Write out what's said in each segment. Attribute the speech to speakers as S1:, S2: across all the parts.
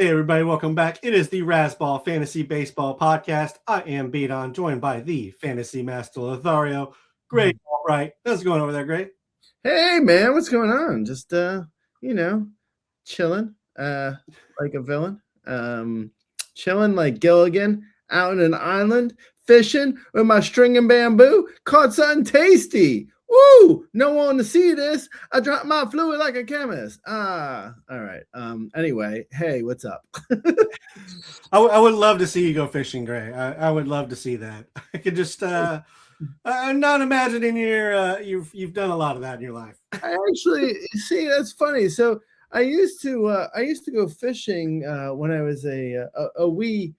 S1: Hey everybody, welcome back. It is the Razzball Fantasy Baseball Podcast. I am Beaton, joined by the Fantasy Master Lothario. Great, all right. How's it going over there, Great?
S2: Hey man, what's going on? Just chilling, like a villain. Chilling like Gilligan out in an island, fishing with my string and bamboo, caught something tasty. Woo! No one to see this. I dropped my fluid like a chemist. All right. Anyway, hey, what's up?
S1: I would love to see you go fishing, Gray. I would love to see that. I could just I'm not imagining you've done a lot of that in your life.
S2: I actually see that's funny. So I used to go fishing when I was a wee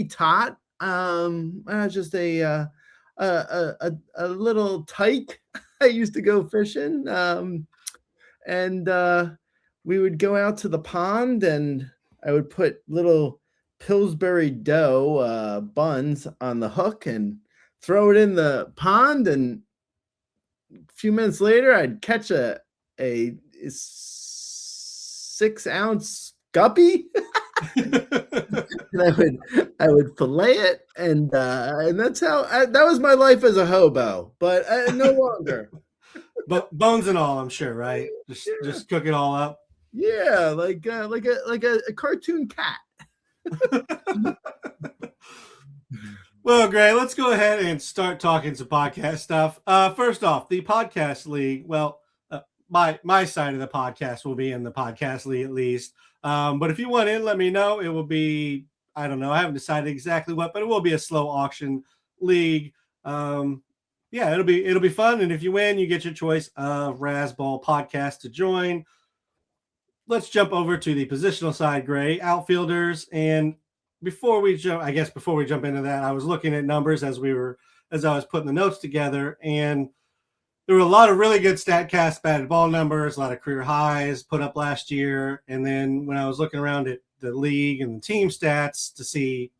S2: tot. I was just a little tyke. I used to go fishing, and we would go out to the pond, and I would put little Pillsbury dough buns on the hook and throw it in the pond, and a few minutes later, I'd catch a 6-ounce guppy. And I would fillet it, and that's how that was my life as a hobo, but no longer.
S1: But bones and all, I'm sure, right? Just cook it all up.
S2: Yeah, like a cartoon cat.
S1: Well, Gray, let's go ahead and start talking some podcast stuff. First off, the podcast league. Well, my side of the podcast will be in the podcast league at least. But if you want in, let me know. It will be, I don't know, I haven't decided exactly what, but it will be a slow auction league. Yeah, it'll be fun. And if you win, you get your choice of Razzball podcast to join. Let's jump over to the positional side, Gray, outfielders. And before we jump into that, I was looking at numbers as I was putting the notes together, and there were a lot of really good Statcast batted ball numbers, a lot of career highs put up last year. And then when I was looking around at the league and the team stats to see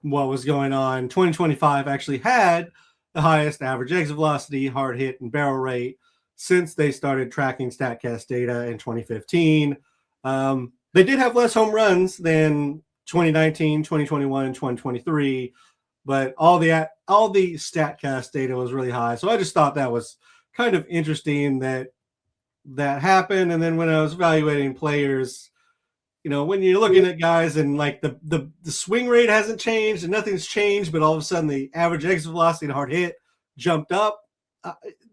S1: what was going on, 2025 actually had the highest average exit velocity, hard hit, and barrel rate since they started tracking Statcast data in 2015. They did have less home runs than 2019, 2021, and 2023, but all the Statcast data was really high. So I just thought that was kind of interesting that happened. And then when I was evaluating players, when you're looking at guys and like the swing rate hasn't changed and nothing's changed, but all of a sudden the average exit velocity and hard hit jumped up,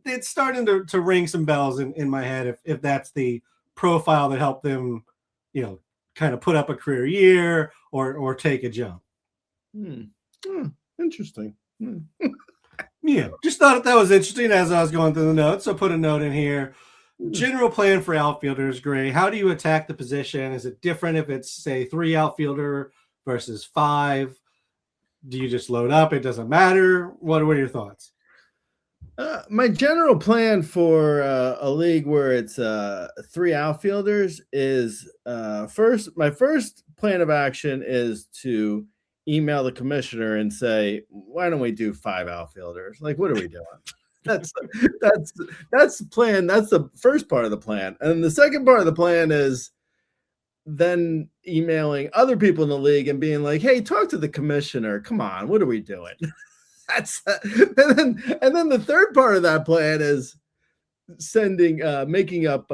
S1: it's starting to ring some bells in my head if that's the profile that helped them, kind of put up a career year or take a jump.
S2: Interesting.
S1: Yeah, just thought that was interesting as I was going through the notes. So put a note in here. General plan for outfielders, Gray. How do you attack the position? Is it different if it's, say, 3 outfielder versus 5? Do you just load up? It doesn't matter. What are your thoughts?
S2: My general plan for a league where it's 3 outfielders is my first plan of action is to email the commissioner and say, why don't we do 5 outfielders? Like, what are we doing? That's the plan. That's the first part of the plan. And the second part of the plan is then emailing other people in the league and being like, hey, talk to the commissioner. Come on, what are we doing? And then the third part of that plan is making up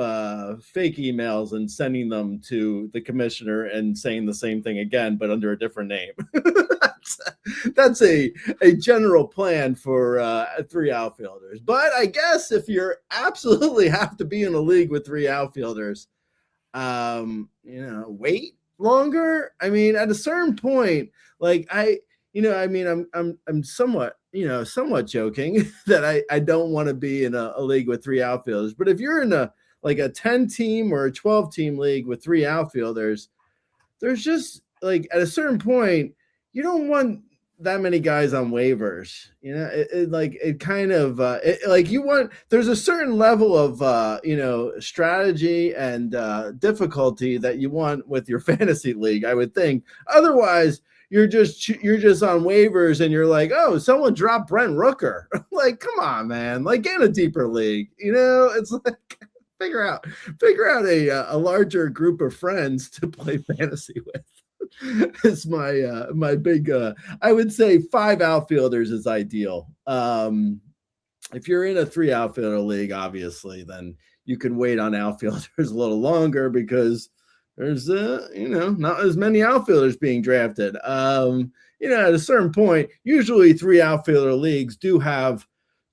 S2: fake emails and sending them to the commissioner and saying the same thing again, but under a different name. That's a general plan for 3 outfielders. But I guess if you absolutely have to be in a league with 3 outfielders, wait longer. I mean, at a certain point, like I'm somewhat joking that I don't want to be in a league with 3 outfielders. But if you're in a 10-team or a 12-team league with 3 outfielders, there's just like at a certain point, you don't want that many guys on waivers. There's a certain level of strategy and difficulty that you want with your fantasy league, I would think. Otherwise, you're just on waivers and you're like, oh, someone dropped Brent Rooker. Like, come on, man. Like, get in a deeper league. It's like figure out a larger group of friends to play fantasy with. It's my big I would say 5 outfielders is ideal. If you're in a 3 outfielder league, obviously, then you can wait on outfielders a little longer because there's not as many outfielders being drafted. At a certain point, usually 3 outfielder leagues do have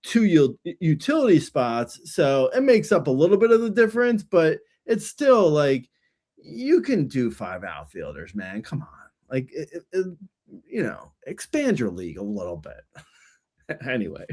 S2: 2 utility spots, so it makes up a little bit of the difference, but it's still like you can do 5 outfielders, man. Come on. Like, expand your league a little bit. Anyway.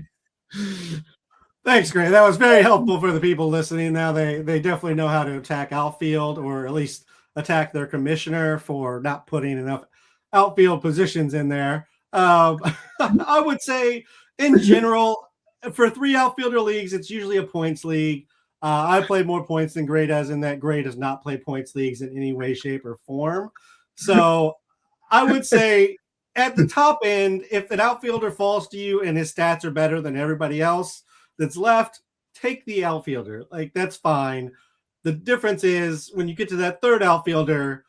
S1: Thanks, Gray. That was very helpful for the people listening. Now they definitely know how to attack outfield, or at least attack their commissioner for not putting enough outfield positions in there. I would say, in general, for 3 outfielder leagues, it's usually a points league. I play more points than Gray does, in that Gray does not play points leagues in any way, shape, or form. So I would say at the top end, if an outfielder falls to you and his stats are better than everybody else that's left, take the outfielder. Like, that's fine. The difference is when you get to that 3rd outfielder,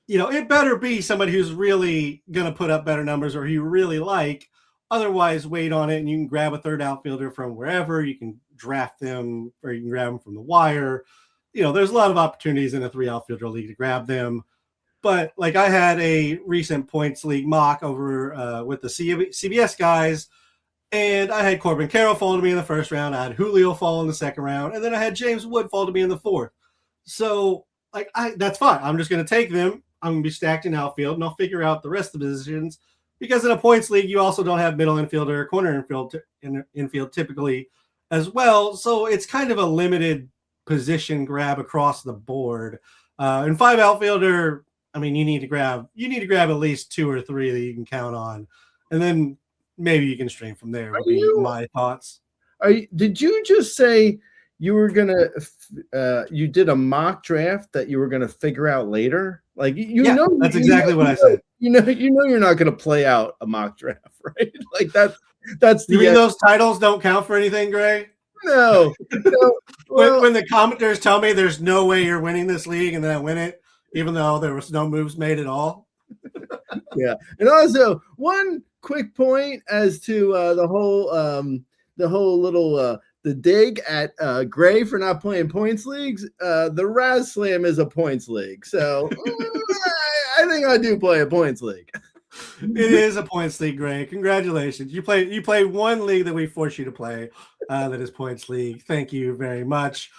S1: it better be somebody who's really going to put up better numbers or you really like. Otherwise, wait on it, and you can grab a 3rd outfielder from wherever. You can draft them, or you can grab them from the wire. There's a lot of opportunities in a 3 outfielder league to grab them. But like, I had a recent points league mock over with the CBS guys, and I had Corbin Carroll fall to me in the 1st round. I had Julio fall in the 2nd round, and then I had James Wood fall to me in the 4th. So that's fine. I'm just going to take them. I'm going to be stacked in outfield, and I'll figure out the rest of the positions. Because in a points league, you also don't have middle infielder or corner infield typically as well. So it's kind of a limited position grab across the board. In 5 outfielder, I mean, you need to grab at least 2 or 3 that you can count on, and then maybe you can stream from there. Would be my thoughts.
S2: Did you just say you were gonna you did a mock draft that you were gonna figure out later? Like,
S1: that's exactly what I said.
S2: You're not gonna play out a mock draft, right? Like, that's the.
S1: You mean those titles don't count for anything, Gray?
S2: No. Well,
S1: when the commenters tell me there's no way you're winning this league, and then I win it, even though there was no moves made at all.
S2: Yeah, and also one quick point as to the whole little the dig at Gray for not playing points leagues. The Raz Slam is a points league, so I think I do play a points league.
S1: It is a points league, Gray. Congratulations. You play one league that we force you to play, that is points league. Thank you very much.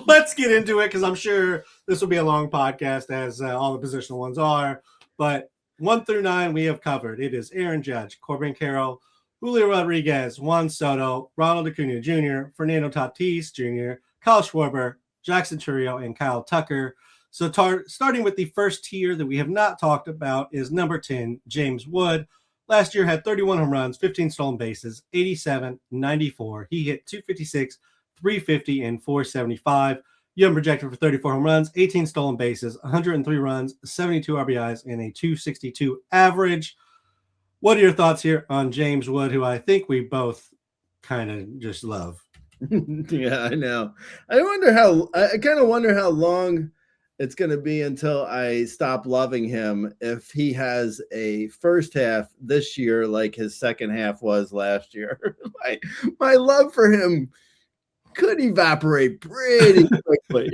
S1: Let's get into it, because I'm sure this will be a long podcast, as all the positional ones are. But 1 through 9 we have covered. It is Aaron Judge, Corbin Carroll, Julio Rodriguez, Juan Soto, Ronald Acuna Jr., Fernando Tatis Jr., Kyle Schwarber, Jackson Chourio, and Kyle Tucker. So starting with the first tier that we have not talked about is number 10, James Wood. Last year had 31 home runs, 15 stolen bases, 87, 94. He hit 256, 350, and 475. You have him projected for 34 home runs, 18 stolen bases, 103 runs, 72 RBIs, and a 262 average. What are your thoughts here on James Wood, who I think we both kind of just love?
S2: Yeah, I know. I kind of wonder how long it's going to be until I stop loving him, if he has a first half this year like his second half was last year. My love for him could evaporate pretty quickly.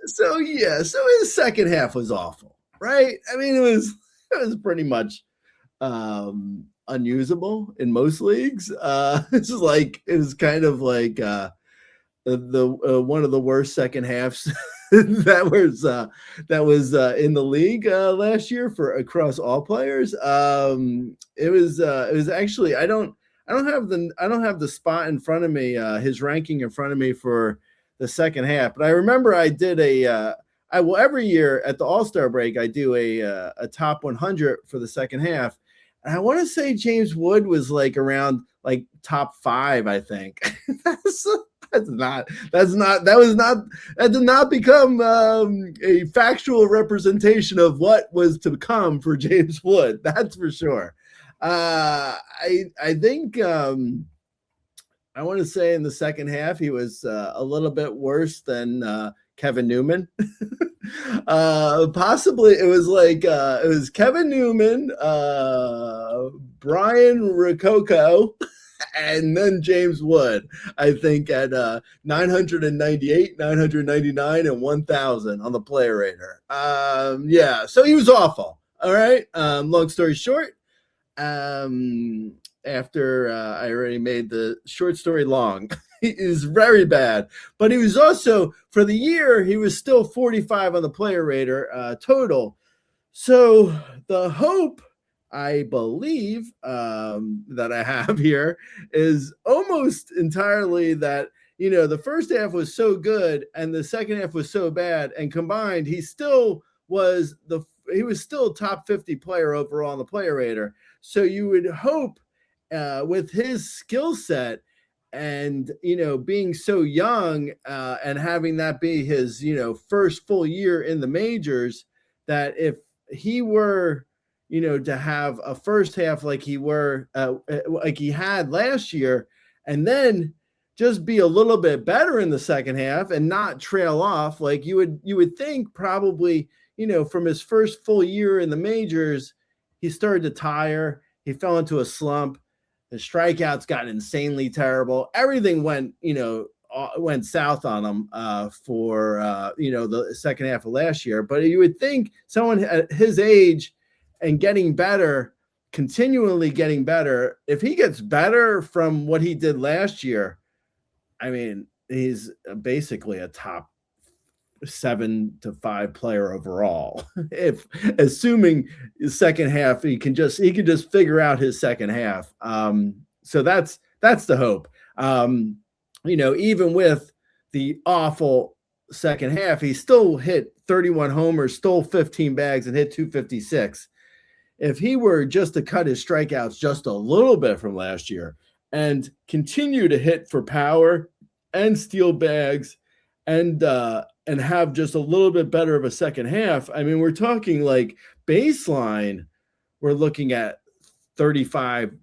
S2: So his second half was awful, right? I mean, it was pretty much unusable in most leagues. It was kind of like the one of the worst second halves that was in the league last year for across all players. It was actually, I don't have the spot in front of me, his ranking in front of me for the second half, but I remember I did every year at the All-Star break I do a top 100 for the second half, and I want to say James Wood was like around like top 5, I think. That did not become a factual representation of what was to come for James Wood. That's for sure. I think I want to say in the second half, he was a little bit worse than Kevin Newman. Possibly it was Kevin Newman, Brian Rococo, and then James Wood, I think at 998, 999, and 1,000 on the player rater. Yeah, so he was awful. All right. Long story short, after I already made the short story long, he is very bad. But he was also, for the year, he was still 45 on the player rater total. So the hope, I believe, that I have here is almost entirely that, the first half was so good and the second half was so bad, and combined, he was still top 50 player overall on the player rater. So you would hope with his skill set and, being so young and having that be his, first full year in the majors, that if he were, to have a first half like he had last year, and then just be a little bit better in the second half and not trail off, like you would think probably, from his first full year in the majors, he started to tire. He fell into a slump. The strikeouts got insanely terrible. Everything went south on him for the second half of last year. But you would think someone at his age and getting better, continually getting better, if he gets better from what he did last year, I mean, he's basically a top 7 to 5 player overall. If assuming the second half, he can just figure out his second half. So that's the hope. Even with the awful second half, he still hit 31 homers, stole 15 bags, and hit 256. If he were just to cut his strikeouts just a little bit from last year and continue to hit for power and steal bags and have just a little bit better of a second half, I mean, we're talking like baseline, we're looking at 35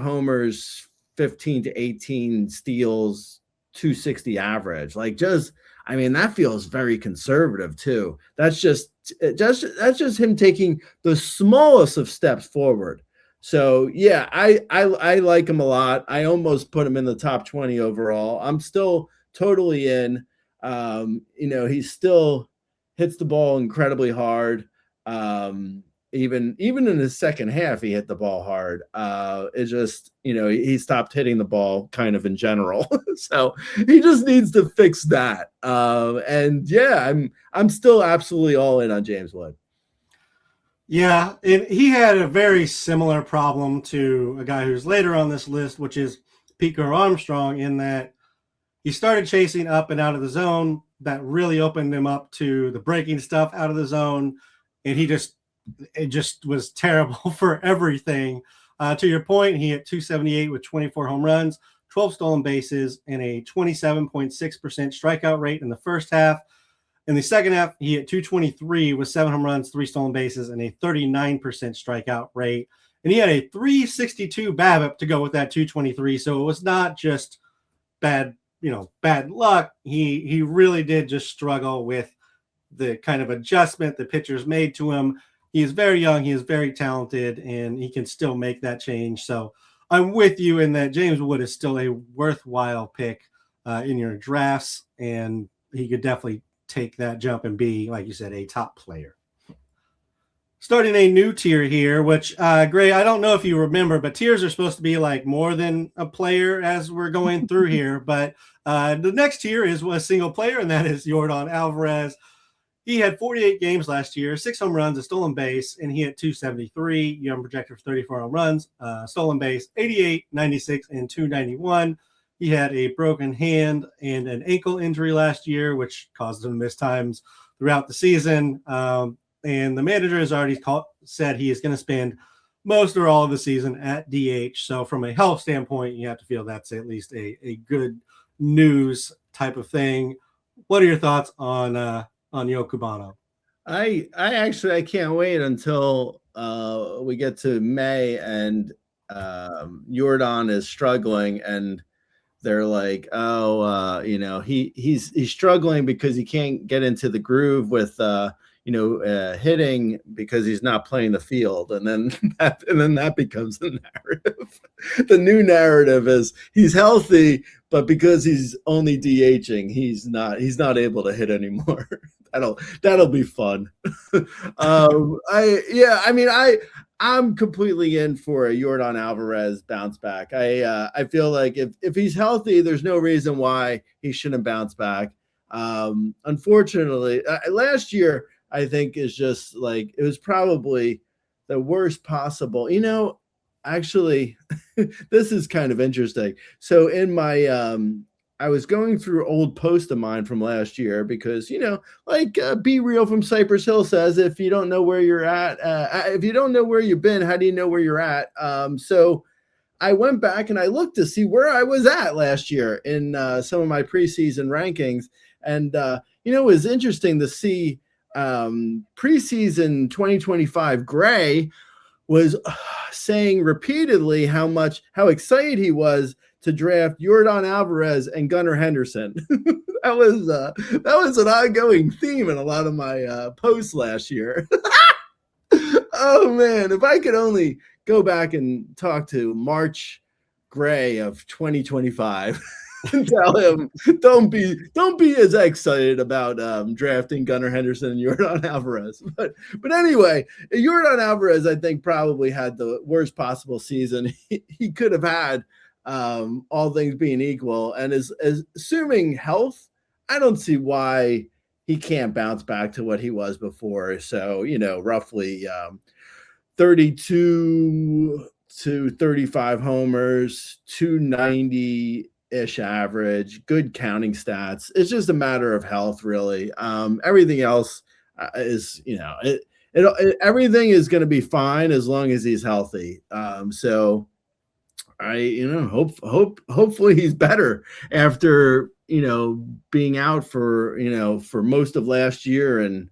S2: homers, 15 to 18 steals, 260 average. That feels very conservative too. That's just him taking the smallest of steps forward. So yeah, I like him a lot. I almost put him in the top 20 overall. I'm still totally in. He still hits the ball incredibly hard. Even in his second half, he hit the ball hard. It just, he stopped hitting the ball kind of in general. So he just needs to fix that. And yeah, I'm still absolutely all in on James Wood.
S1: Yeah, and he had a very similar problem to a guy who's later on this list, which is Pico Armstrong, in that he started chasing up and out of the zone. That really opened him up to the breaking stuff out of the zone, and it just was terrible for everything. To your point, he hit 278 with 24 home runs, 12 stolen bases, and a 27.6% strikeout rate in the first half. In the second half, he hit 223 with 7 home runs, 3 stolen bases, and a 39% strikeout rate. And he had a 362 BABIP to go with that 223. So it was not just bad luck. He really did just struggle with the kind of adjustment the pitchers made to him. He is very young. He is very talented, and he can still make that change. So I'm with you in that James Wood is still a worthwhile pick in your drafts, and he could definitely take that jump and be, like you said, a top player. Starting a new tier here, which, Gray, I don't know if you remember, but tiers are supposed to be like more than a player as we're going through here. But the next tier is a single player, and that is Yordan Alvarez. He had 48 games last year, 6 home runs, a stolen base, and he had 273. Young projected for 34 home runs, stolen base, 88, 96, and 291. He had a broken hand and an ankle injury last year, which caused him to miss times throughout the season. And the manager has already said he is going to spend most or all of the season at DH. So from a health standpoint, you have to feel that's at least a good news type of thing. What are your thoughts on Yokubano?
S2: I can't wait until we get to May and Yordan is struggling and they're like, oh, he's struggling because he can't get into the groove with hitting because he's not playing the field, and then that becomes the narrative. The new narrative is he's healthy, but because he's only DHing, he's not able to hit anymore. That'll be fun. I'm completely in for a Yordan Alvarez bounce back. I feel like if he's healthy, there's no reason why he shouldn't bounce back. Unfortunately, last year I think is just like it was probably the worst possible. Actually, this is kind of interesting. So in my I was going through old posts of mine from last year because, Be Real from Cypress Hill says, if you don't know where you're at, if you don't know where you've been, how do you know where you're at? So I went back and I looked to see where I was at last year in some of my preseason rankings. And, it was interesting to see preseason 2025 Gray was saying repeatedly how excited he was to draft Yordan Alvarez and Gunnar Henderson. that was an ongoing theme in a lot of my posts last year. Oh man, if I could only go back and talk to March Gray of 2025 and tell him don't be as excited about drafting Gunnar Henderson and Yordan Alvarez. But anyway, Yordan Alvarez I think probably had the worst possible season he could have had, all things being equal, and as assuming health, I don't see why he can't bounce back to what he was before. So, roughly 32 to 35 homers, 290-ish average, good counting stats. It's just a matter of health, really. Everything else is, everything is going to be fine as long as he's healthy. So I, hopefully he's better after, being out for most of last year and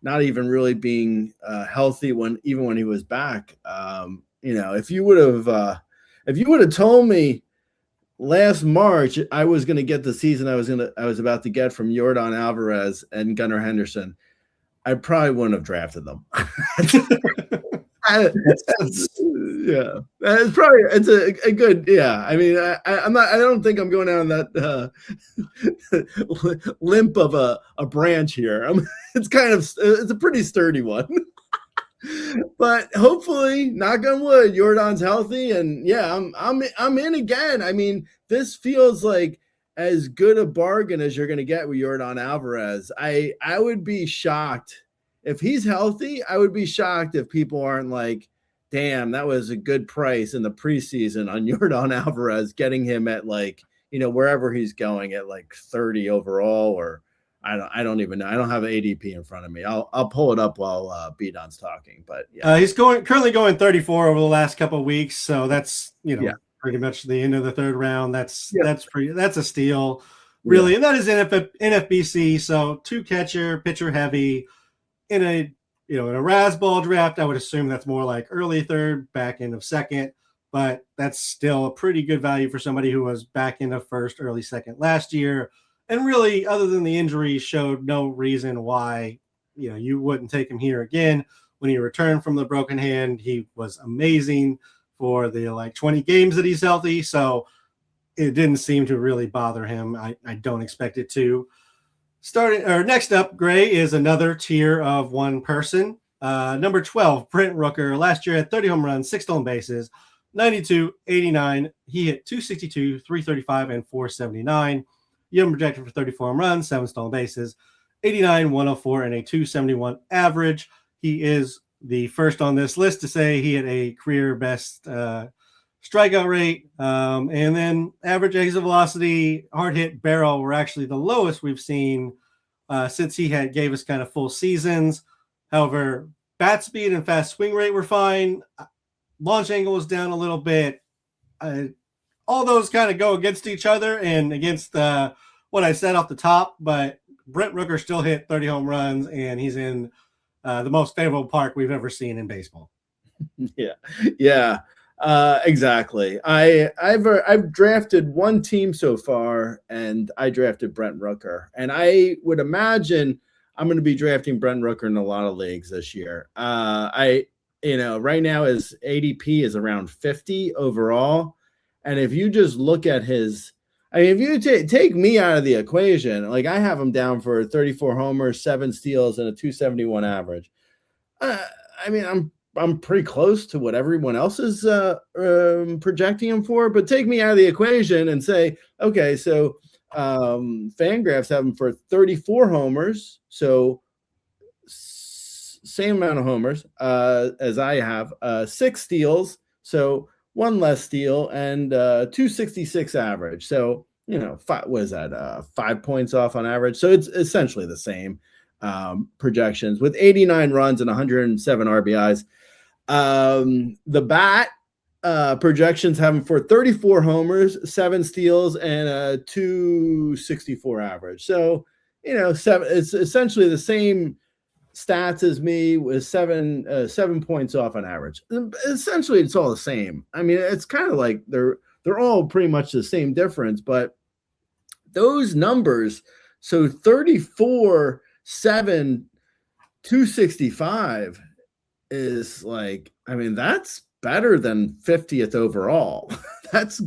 S2: not even really being healthy when he was back. If you would have told me last March I was going to get the season I was about to get from Yordan Alvarez and Gunnar Henderson, I probably wouldn't have drafted them. Yeah, it's a good. Yeah, I mean, I'm not. I don't think I'm going out on that limp of a branch here. It's a pretty sturdy one. But hopefully, knock on wood, Yordan's healthy, and yeah, I'm in again. I mean, this feels like as good a bargain as you're going to get with Yordan Alvarez. I would be shocked if he's healthy. I would be shocked if people aren't like, damn, that was a good price in the preseason on Yordan Alvarez, getting him at like, wherever he's going at like 30 overall, or I don't even know. I don't have an ADP in front of me. I'll pull it up while B-Don's talking, but yeah.
S1: He's currently going 34 over the last couple of weeks. So that's, pretty much the end of the third round. That's a steal really. Yeah. And that is NFBC. So 2 catcher, pitcher heavy in a Razzball draft. I would assume that's more like early third, back end of second, but that's still a pretty good value for somebody who was back end of first, early second last year. And really, other than the injury, showed no reason why, you wouldn't take him here again. When he returned from the broken hand, he was amazing for the 20 games that he's healthy. So it didn't seem to really bother him. I don't expect it to. Next up, Gray is another tier of one person. Number 12, Brent Rooker. Last year had 30 home runs, 6 stolen bases, 92, 89. He hit 262, 335, and 479. Young projected for 34 home runs, 7 stolen bases, 89, 104, and a 271 average. He is the first on this list to say he had a career best strikeout rate. And then average exit velocity, hard hit, barrel were actually the lowest we've seen since he gave us kind of full seasons. However, bat speed and fast swing rate were fine. Launch angle was down a little bit. All those kind of go against each other and against what I said off the top, but Brent Rooker still hit 30 home runs, and he's in the most favorable park we've ever seen in baseball.
S2: Yeah. Exactly. I've drafted one team so far, and I drafted Brent Rooker, and I would imagine I'm going to be drafting Brent Rooker in a lot of leagues this year. Right now his ADP is around 50 overall, and if you just look at his, I mean, if you take me out of the equation, like I have him down for 34 homers, 7 steals, and a 271 average. I mean, I'm pretty close to what everyone else is projecting him for, but take me out of the equation and say, okay, so Fangraphs have him for 34 homers, so same amount of homers as I have, 6 steals, so 1 less steal, and 266 average. So, what is that? 5 points off on average. So it's essentially the same projections with 89 runs and 107 RBIs. The bat projections have him for 34 homers, 7 steals, and a 264 average. So, it's essentially the same stats as me with 7 points off on average. Essentially, it's all the same. I mean, it's kind of like they're all pretty much the same difference, but those numbers, so 34, 7, 265 is like, I mean, that's better than 50th overall. that's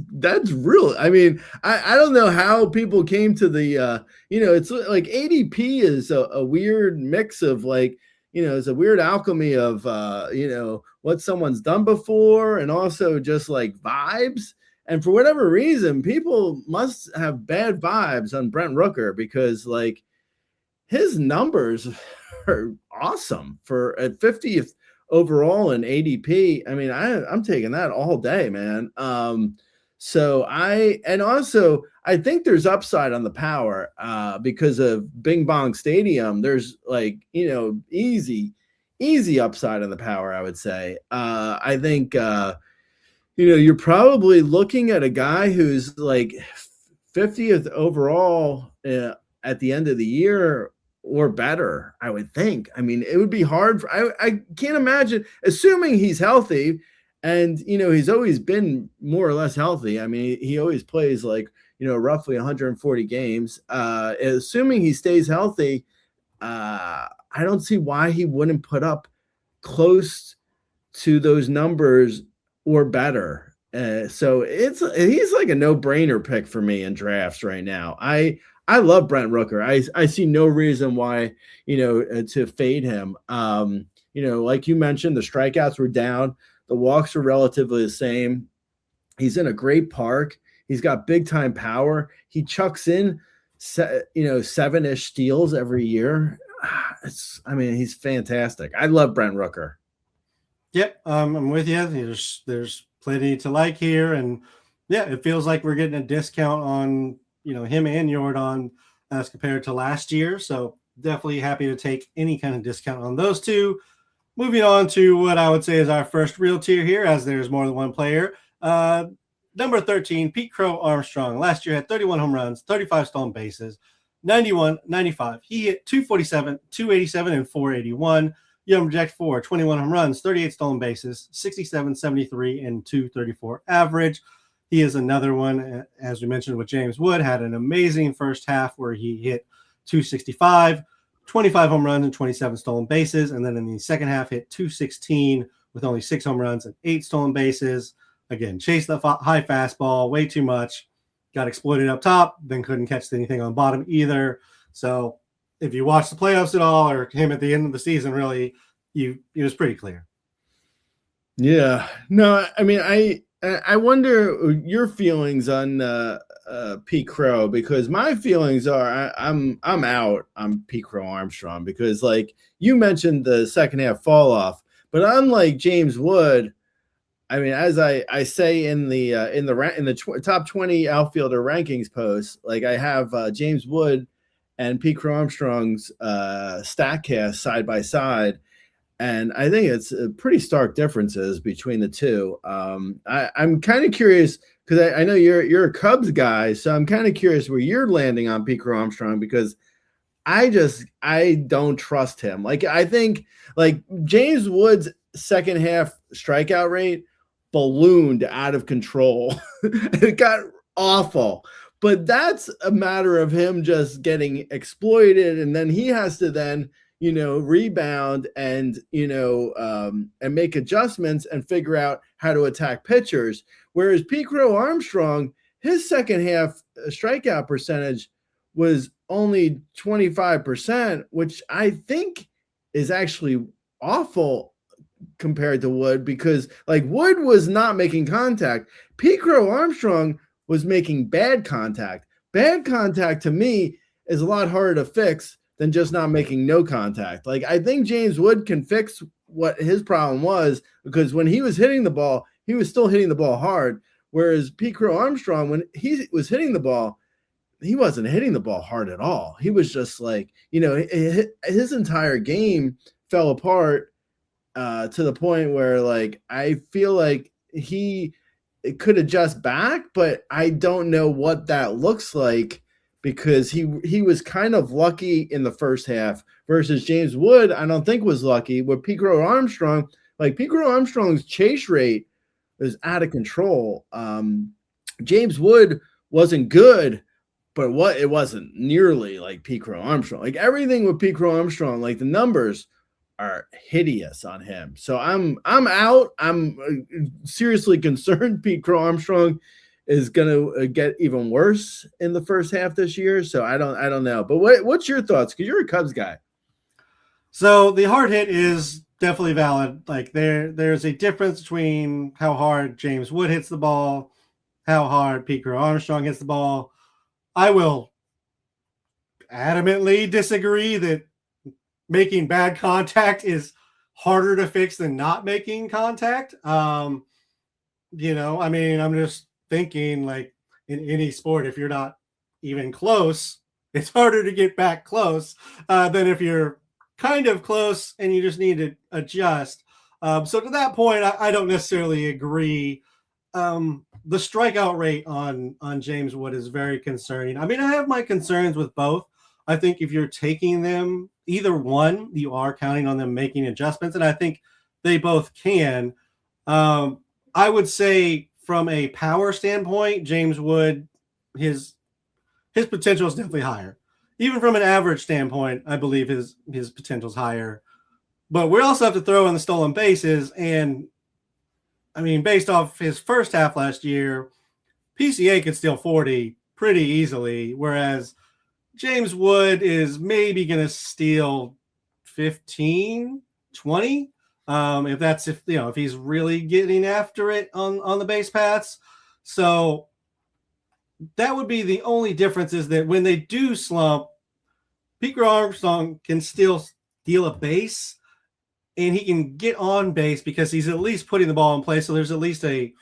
S2: real. I mean, I don't know how people came to the it's like ADP is a weird mix of like, it's a weird alchemy of what someone's done before and also just like vibes. And for whatever reason, people must have bad vibes on Brent Rooker because like his numbers are awesome for at 50th overall in ADP. I mean, I'm taking that all day, man. So I think there's upside on the power because of Bing Bong Stadium. There's like, easy upside on the power, I would say. I think, you're probably looking at a guy who's like 50th overall at the end of the year or better, I would think. I mean, it would be hard. I can't imagine, assuming he's healthy, and he's always been more or less healthy. I mean, he always plays like roughly 140 games. Assuming he stays healthy, I don't see why he wouldn't put up close to those numbers or better. So he's like a no-brainer pick for me in drafts right now. I love Brent Rooker. I see no reason why, to fade him. Like you mentioned, the strikeouts were down. The walks were relatively the same. He's in a great park. He's got big time power. He chucks in, 7-ish steals every year. He's fantastic. I love Brent Rooker.
S1: Yep. I'm with you. There's plenty to like here. And yeah, it feels like we're getting a discount on, him and Jordan as compared to last year. So definitely happy to take any kind of discount on those two. Moving on to what I would say is our first real tier here, as there's more than one player. Number 13, Pete Crow Armstrong. Last year had 31 home runs, 35 stolen bases, 91, 95. He hit 247, 287, and 481. You have him project for 21 home runs, 38 stolen bases, 67, 73, and 234 average. He is another one, as we mentioned with James Wood, had an amazing first half where he hit 265, 25 home runs and 27 stolen bases. And then in the second half hit 216 with only 6 home runs and 8 stolen bases. Again, chased the high fastball way too much, got exploited up top, then couldn't catch anything on bottom either. So if you watch the playoffs at all, or him at the end of the season, really, it was pretty clear.
S2: Yeah. No, I mean, I wonder your feelings on Pete Crow, because my feelings are I'm out on Pete Crow Armstrong because, like you mentioned, the second half fall off, but unlike James Wood, I mean, as I say in the top 20 outfielder rankings post, like I have James Wood and Pete Crow Armstrong's Statcast side by side. And I think it's pretty stark differences between the two. I'm kind of curious because I know you're a Cubs guy, so I'm kind of curious where you're landing on Pete Crow Armstrong, because I don't trust him. Like I think like James Wood's second half strikeout rate ballooned out of control. It got awful. But that's a matter of him just getting exploited, and then he has to then, rebound and, and make adjustments and figure out how to attack pitchers. Whereas Pete Crow Armstrong, his second half strikeout percentage was only 25%, which I think is actually awful compared to Wood, because like Wood was not making contact. Pete Crow Armstrong was making bad contact. Bad contact to me is a lot harder to fix than just not making no contact. Like, I think James Wood can fix what his problem was, because when he was hitting the ball, he was still hitting the ball hard. Whereas Pete Crow Armstrong, when he was hitting the ball, he wasn't hitting the ball hard at all. He was just like, his entire game fell apart to the point where, like, I feel like he could adjust back, but I don't know what that looks like, because he was kind of lucky in the first half versus James Wood, I don't think was lucky. With Pete Crow Armstrong, like Pete Crow Armstrong's chase rate is out of control. James Wood wasn't good, but it wasn't nearly like Pete Crow Armstrong. Like everything with Pete Crow Armstrong, like the numbers are hideous on him. So I'm out. I'm seriously concerned Pete Crow Armstrong is going to get even worse in the first half this year. So I don't know. But what's your thoughts? Because you're a Cubs guy.
S1: So the hard hit is definitely valid. Like there's a difference between how hard James Wood hits the ball, how hard Pete Crow Armstrong hits the ball. I will adamantly disagree that making bad contact is harder to fix than not making contact. I'm just thinking, like, in any sport, if you're not even close, it's harder to get back close than if you're kind of close and you just need to adjust. So to that point, I don't necessarily agree. The strikeout rate on James Wood is very concerning. I mean, I have my concerns with both. I think if you're taking them, either one, you are counting on them making adjustments, and I think they both can. I would say from a power standpoint, James Wood, his potential is definitely higher. Even from an average standpoint, I believe his potential is higher. But we also have to throw in the stolen bases, and I mean, based off his first half last year, PCA could steal 40 pretty easily, whereas James Wood is maybe going to steal 15, 20. If he's really getting after it on the base paths. So that would be the only difference, is that when they do slump, Pete Crow Armstrong can still steal a base, and he can get on base because he's at least putting the ball in play. So there's at least a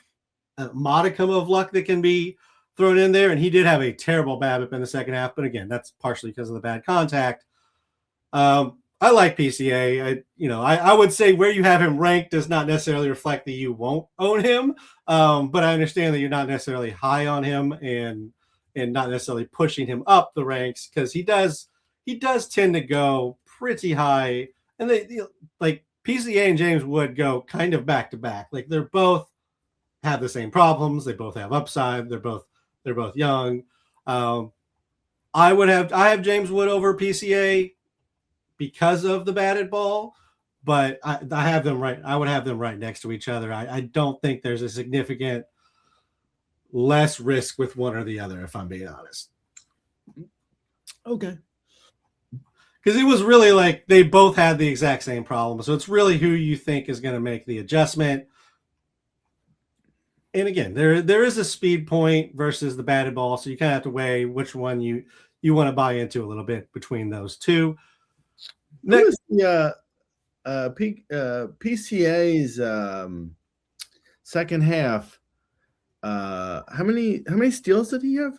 S1: modicum of luck that can be thrown in there. And he did have a terrible BABIP in the second half, but again, that's partially because of the bad contact. I like PCA. I would say where you have him ranked does not necessarily reflect that you won't own him. But I understand that you're not necessarily high on him and not necessarily pushing him up the ranks, because he does tend to go pretty high. And like PCA and James Wood go kind of back to back. Like they're both have the same problems. They both have upside. They're both young. I have James Wood over PCA because of the batted ball, but I have them right. I would have them right next to each other. I don't think there's a significant less risk with one or the other, if I'm being honest.
S2: Okay.
S1: Because it was really like they both had the exact same problem. So it's really who you think is going to make the adjustment. And again, there is a speed point versus the batted ball. So you kind of have to weigh which one you want to buy into a little bit between those two.
S2: Next, PCA's second half. How many steals did he have?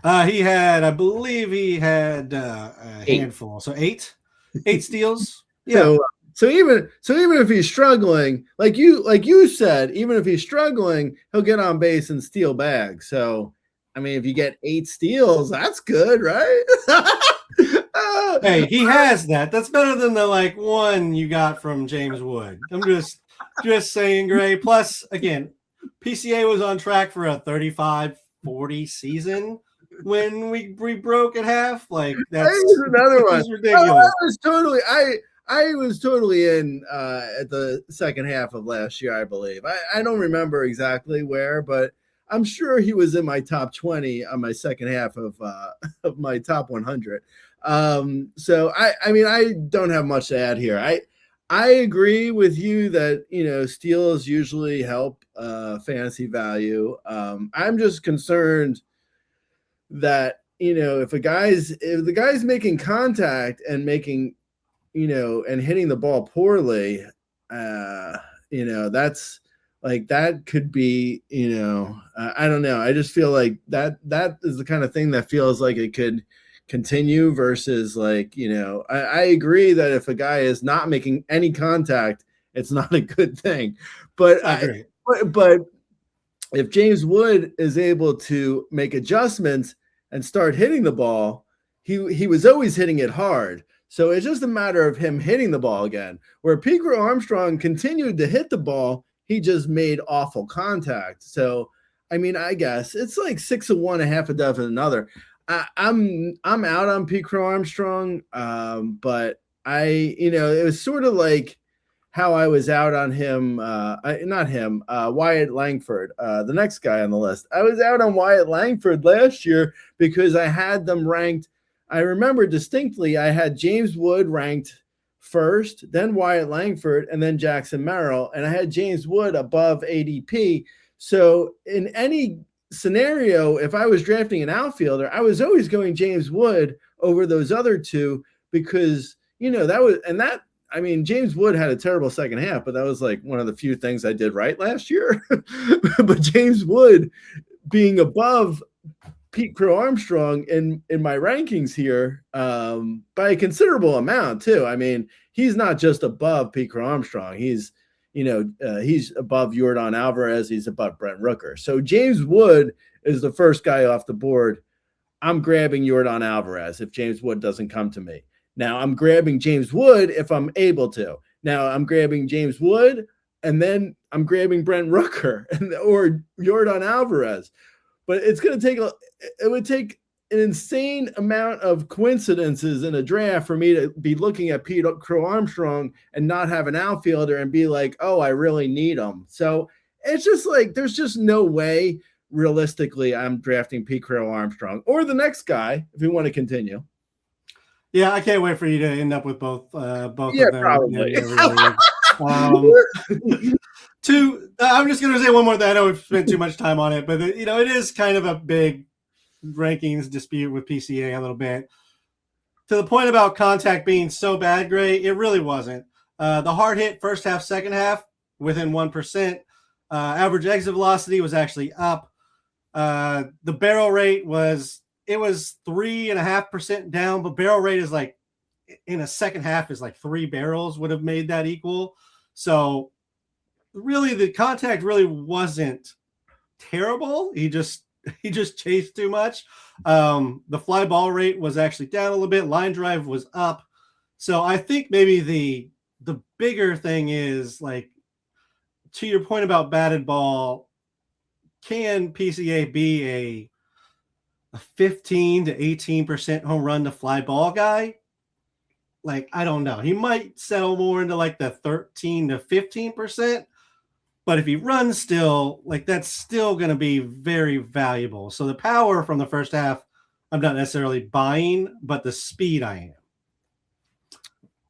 S1: I believe he had a handful. So eight steals. Yeah.
S2: So even if he's struggling, like you said, even if he's struggling, he'll get on base and steal bags. So, I mean, if you get 8 steals, that's good, right?
S1: Hey, he has that. That's better than the one you got from James Wood. Just saying, Gray. Plus, again, PCA was on track for a 35-40 season when we broke at half. Like that's
S2: another one.
S1: Ridiculous.
S2: I was totally in at the second half of last year, I believe. I don't remember exactly where, but I'm sure he was in my top 20 on my second half of my top 100. So I mean, I don't have much to add here. I agree with you that, steals usually help fantasy value. I'm just concerned that, if the guy's making contact and making, and hitting the ball poorly, that's like, that could be, I don't know. I just feel like that is the kind of thing that feels like it could continue versus like, I agree that if a guy is not making any contact, it's not a good thing. But but if James Wood is able to make adjustments and start hitting the ball, he was always hitting it hard. So it's just a matter of him hitting the ball again. Where Pico Armstrong continued to hit the ball, he just made awful contact. So, I mean, I guess it's like 6 of one, a half a dozen another. I'm out on Pico Armstrong, but it was sort of like how I was out on him, Wyatt Langford, the next guy on the list. I was out on Wyatt Langford last year because I had them ranked. I remember distinctly I had James Wood ranked first, then Wyatt Langford, and then Jackson Merrill, and I had James Wood above ADP. So in any scenario, if I was drafting an outfielder, I was always going James Wood over those other two because, James Wood had a terrible second half, but that was like one of the few things I did right last year. But James Wood being above Pete Crow Armstrong in my rankings here by a considerable amount too. I mean, he's not just above Pete Crow Armstrong. He's above Yordan Alvarez. He's above Brent Rooker. So James Wood is the first guy off the board. I'm grabbing Yordan Alvarez if James Wood doesn't come to me. Now I'm grabbing James Wood if I'm able to. Now I'm grabbing James Wood and then I'm grabbing Brent Rooker or Yordan Alvarez. But it would take an insane amount of coincidences in a draft for me to be looking at Pete Crow Armstrong and not have an outfielder and be like, oh, I really need him. So it's just like, there's just no way realistically I'm drafting Pete Crow Armstrong or the next guy if we want to continue.
S1: Yeah, I can't wait for you to end up with both of them.
S2: Probably.
S1: I'm just going to say one more thing. I know we've spent too much time on it, but it is kind of a big rankings dispute with PCA a little bit. To the point about contact being so bad, Gray, it really wasn't. The hard hit first half, second half, within 1%. Average exit velocity was actually up. The barrel rate was 3.5% down, but barrel rate is like in a second half is like 3 barrels would have made that equal. So really the contact really wasn't terrible. He just chased too much. The fly ball rate was actually down a little bit. Line drive was up. So I think maybe the bigger thing is, like, to your point about batted ball, can PCA be a 15 to 18% home run to fly ball guy? Like, I don't know. He might settle more into like the 13 to 15%. But if he runs still, like, that's still going to be very valuable. So the power from the first half, I'm not necessarily buying, but the speed I am.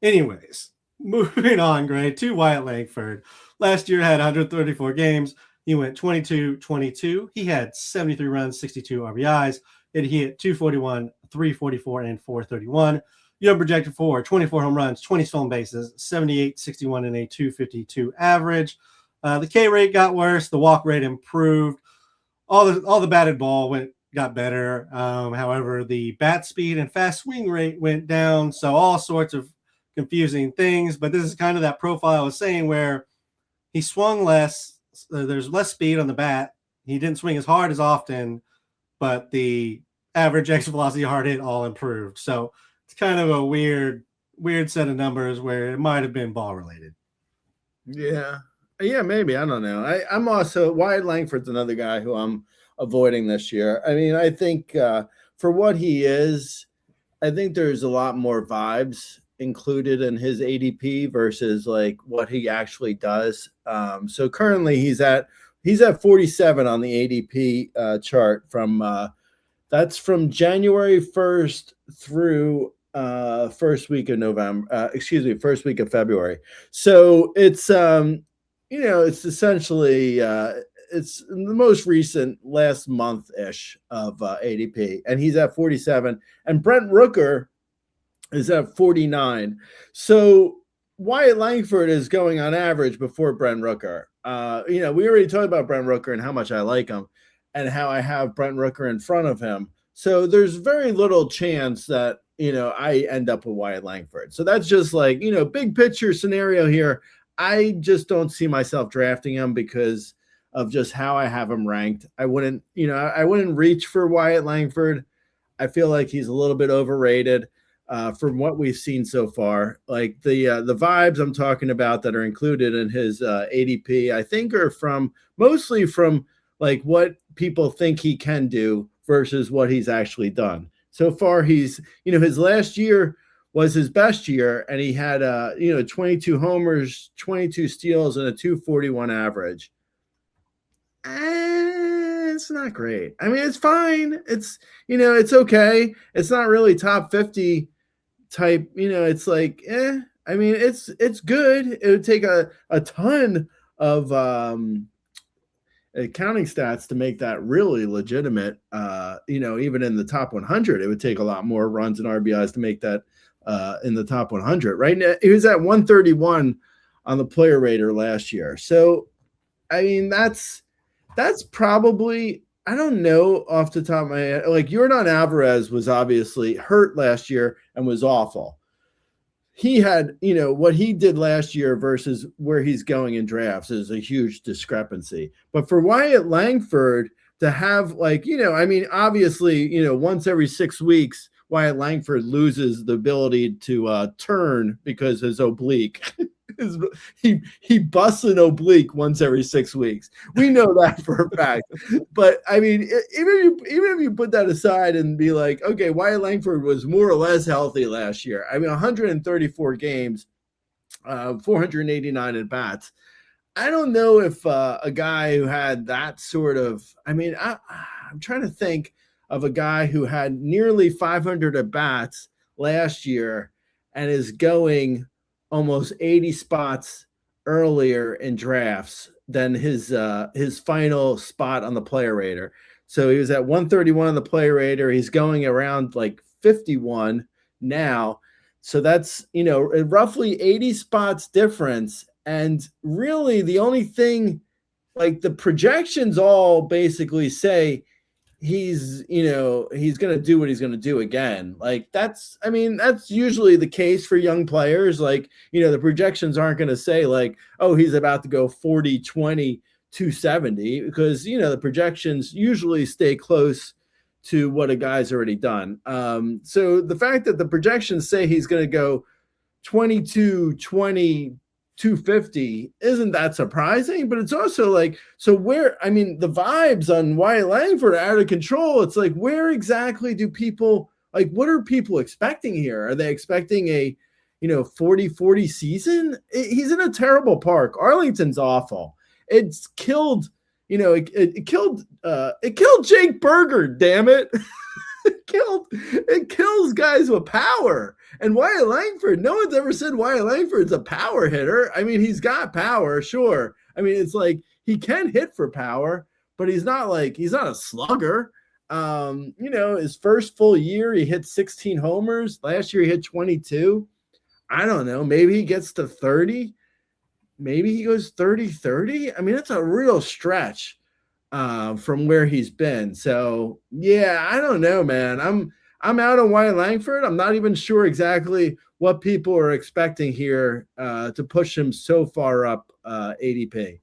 S1: Anyways, moving on, Gray, to Wyatt Langford. Last year had 134 games. He went 22-22. He had 73 runs, 62 RBIs. And he hit 241, 344, and 431. You projected for 24 home runs, 20 stolen bases, 78, 61, and a 252 average. The K rate got worse. The walk rate improved. All the batted ball got better. However, the bat speed and fast swing rate went down. So all sorts of confusing things. But this is kind of that profile I was saying where he swung less. There's less speed on the bat. He didn't swing as hard as often, but the average exit velocity, hard hit all improved. So it's kind of a weird set of numbers where it might have been ball related.
S2: Yeah. Yeah, maybe. I don't know. I'm also Wyatt Langford's another guy who I'm avoiding this year. I mean, I think for what he is, I think there's a lot more vibes included in his ADP versus like what he actually does. So currently he's at 47 on the ADP chart from that's from January 1st through first week of November. Excuse me, first week of February. So it's essentially it's the most recent last month ish of ADP, and he's at 47. And Brent Rooker is at 49. So Wyatt Langford is going on average before Brent Rooker. We already talked about Brent Rooker and how much I like him and how I have Brent Rooker in front of him. So there's very little chance that, I end up with Wyatt Langford. So that's just like, big picture scenario here. I just don't see myself drafting him because of just how I have him ranked. I wouldn't reach for Wyatt Langford. I feel like he's a little bit overrated from what we've seen so far. Like the vibes I'm talking about that are included in his ADP, I think are mostly from like what people think he can do versus what he's actually done. So far, his last year was his best year, and he had 22 homers, 22 steals, and a 241 average. It's not great. I mean, it's fine. It's okay. It's not really top 50 type. It's like, I mean, it's good. It would take a ton of accounting stats to make that really legitimate. Even in the top 100, it would take a lot more runs and RBIs to make that in the top 100. Right now, he was at 131 on the player rater last year. So, I mean, that's probably, I don't know off the top of my head. Like Yordan Alvarez was obviously hurt last year and was awful. He had, what he did last year versus where he's going in drafts is a huge discrepancy. But for Wyatt Langford to have obviously, once every 6 weeks, Wyatt Langford loses the ability to turn because his oblique. he busts an oblique once every 6 weeks. We know that for a fact. But I mean, even if you put that aside and be like, okay, Wyatt Langford was more or less healthy last year. I mean, 134 games, 489 at bats. I don't know if a guy who had that sort of. I mean, I'm trying to think of a guy who had nearly 500 at bats last year and is going almost 80 spots earlier in drafts than his final spot on the player rater. So he was at 131 on the player rater. He's going around like 51 now. So that's, roughly 80 spots difference. And really the only thing, like the projections all basically say he's going to do what he's going to do again. Like that's usually the case for young players. Like, the projections aren't going to say like, oh, he's about to go 40, 20, 270 because, the projections usually stay close to what a guy's already done. So the fact that the projections say he's going to go 22, 20, 250 isn't that surprising, but it's also like, so where, I mean, the vibes on Wyatt Langford are out of control. It's like, where exactly do people, like, what are people expecting here? Are they expecting a, 40-40 season? He's in a terrible park. Arlington's awful. It's killed, it killed Jake Berger, damn it. It kills guys with power. And Wyatt Langford, no one's ever said Wyatt Langford's a power hitter. I mean, he's got power, sure. I mean, it's like he can hit for power, but he's not a slugger. His first full year, he hit 16 homers. Last year, he hit 22. I don't know. Maybe he gets to 30. Maybe he goes 30-30. I mean, that's a real stretch from where he's been. So yeah, I don't know, man. I'm out on Wyatt Langford. I'm not even sure exactly what people are expecting here to push him so far up ADP.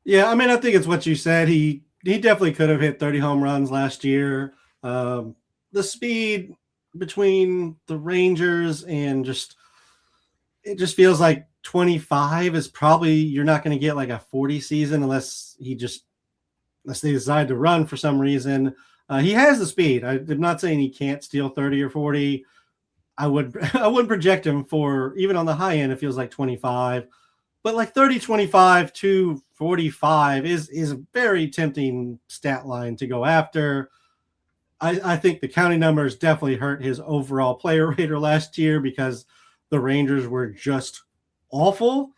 S1: Yeah, I mean, I think it's what you said. He definitely could have hit 30 home runs last year. The speed between the Rangers and it just feels like 25 is probably, you're not going to get like a 40 season unless they decide to run for some reason. He has the speed. I'm not saying he can't steal 30 or 40. I wouldn't project him for, even on the high end, it feels like 25, but like 30, 25 to 45 is a very tempting stat line to go after. I think the counting numbers definitely hurt his overall player rater last year because the Rangers were just awful.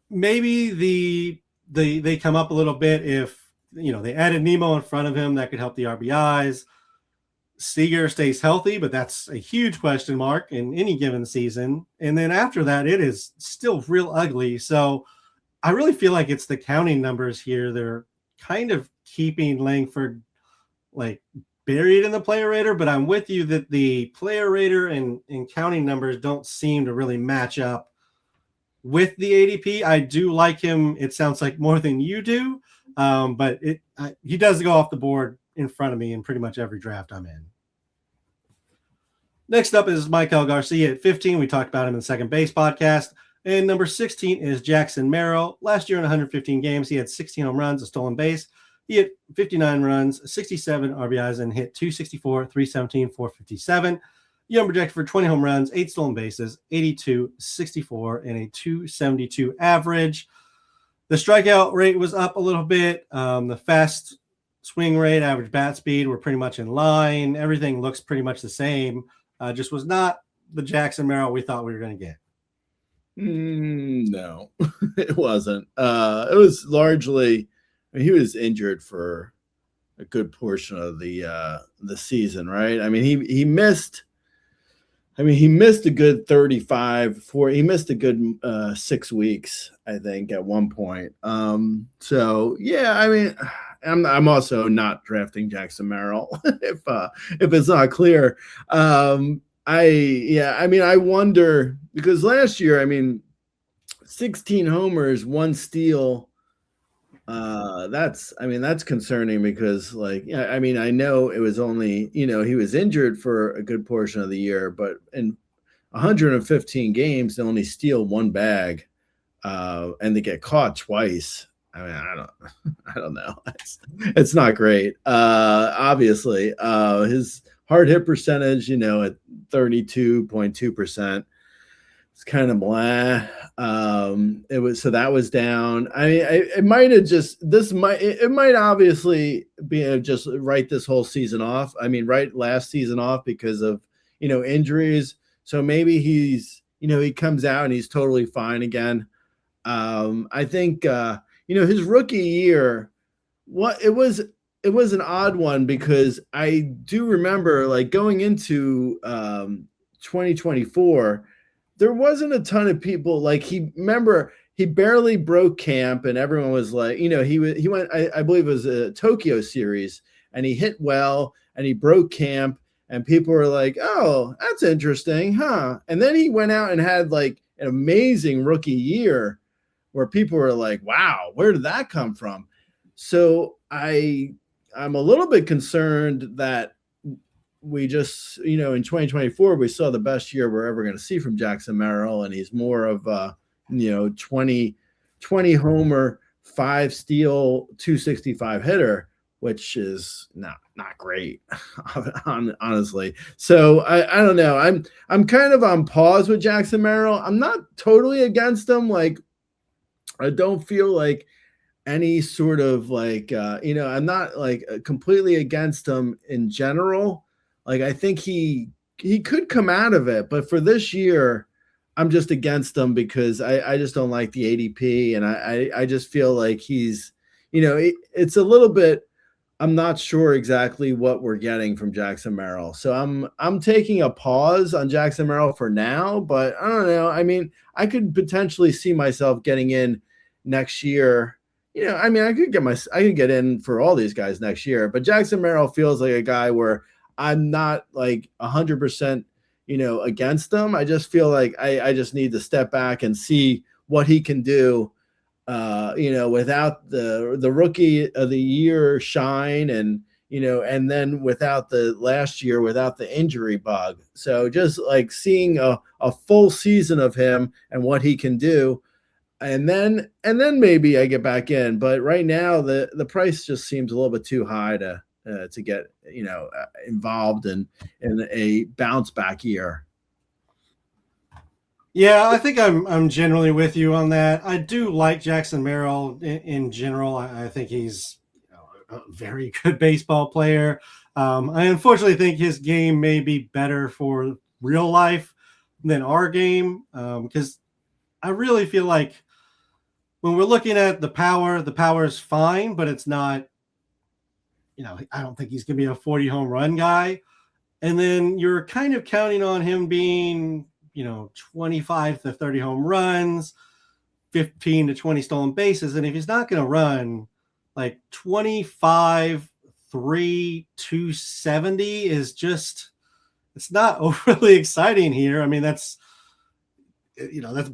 S1: Maybe they come up a little bit if they added Nemo in front of him. That could help the RBIs. Seager stays healthy, but that's a huge question mark in any given season. And then after that, it is still real ugly. So I really feel like it's the counting numbers here. They're kind of keeping Langford like buried in the player rater, but I'm with you that the player rater and counting numbers don't seem to really match up with the ADP. I do like him. It sounds like more than you do, but he does go off the board in front of me in pretty much every draft I'm in. Next up is Michael Garcia at 15. We talked about him in the second base podcast. And number 16 is Jackson Merrill. Last year in 115 games, he had 16 home runs, a stolen base. He hit 59 runs, 67 RBIs, and hit 264, 317, 457. Young projected for 20 home runs, 8 stolen bases, 82, 64, and a 272 average. The strikeout rate was up a little bit. The fast swing rate, average bat speed were pretty much in line. Everything looks pretty much the same. Just was not the Jackson Merrill we thought we were going to get.
S2: No, it wasn't. It was largely, he was injured for a good portion of the season, right? I mean, he missed a good 35 he missed a good 6 weeks, I think, at one point. So yeah, I mean, I'm also not drafting Jackson Merrill if it's not clear. I wonder, because last year, 16 homers, 1 steal. That's concerning because I know it was only, he was injured for a good portion of the year, but in 115 games, they only steal 1 bag, and they get caught twice. I don't know. It's not great. Obviously, his hard hit percentage, at 32.2%. It's kind of blah. That was down. It might obviously be just write this whole season off. Write last season off because of, injuries. So maybe he's, he comes out and he's totally fine again. I think, his rookie year, it was an odd one because I do remember going into 2024, there wasn't a ton of people he barely broke camp and everyone was like, he went, I believe it was a Tokyo series and he hit well and he broke camp and people were like, oh, that's interesting, huh? And then he went out and had an amazing rookie year where people were like, wow, where did that come from? So I'm a little bit concerned that we just, in 2024, we saw the best year we're ever going to see from Jackson Merrill, and he's more of a, 20 homer, 5 steal, 265 hitter, which is not great, honestly. So I don't know. I'm kind of on pause with Jackson Merrill. I'm not totally against him. I don't feel like any sort of I'm not completely against him in general. I think he could come out of it, but for this year, I'm just against him because I just don't like the ADP, and I just feel like he's, it's a little bit. I'm not sure exactly what we're getting from Jackson Merrill, so I'm taking a pause on Jackson Merrill for now. But I don't know. I could potentially see myself getting in next year. I could get in for all these guys next year, but Jackson Merrill feels like a guy where I'm not 100%, against him. I just feel like I just need to step back and see what he can do, without the rookie of the year shine and, and then without the last year, without the injury bug. So just like seeing a full season of him and what he can do. And then maybe I get back in, but right now the price just seems a little bit too high to get involved in a bounce back year.
S1: Yeah, I think I'm generally with you on that. I do like Jackson Merrill in general. I think he's a very good baseball player. I unfortunately think his game may be better for real life than our game, because I really feel like when we're looking at the power is fine, but it's not. I don't think he's going to be a 40 home run guy. And then you're kind of counting on him being 25 to 30 home runs, 15 to 20 stolen bases. And if he's not going to run like 25, 3, 270 is just, it's not overly exciting here. I mean, that's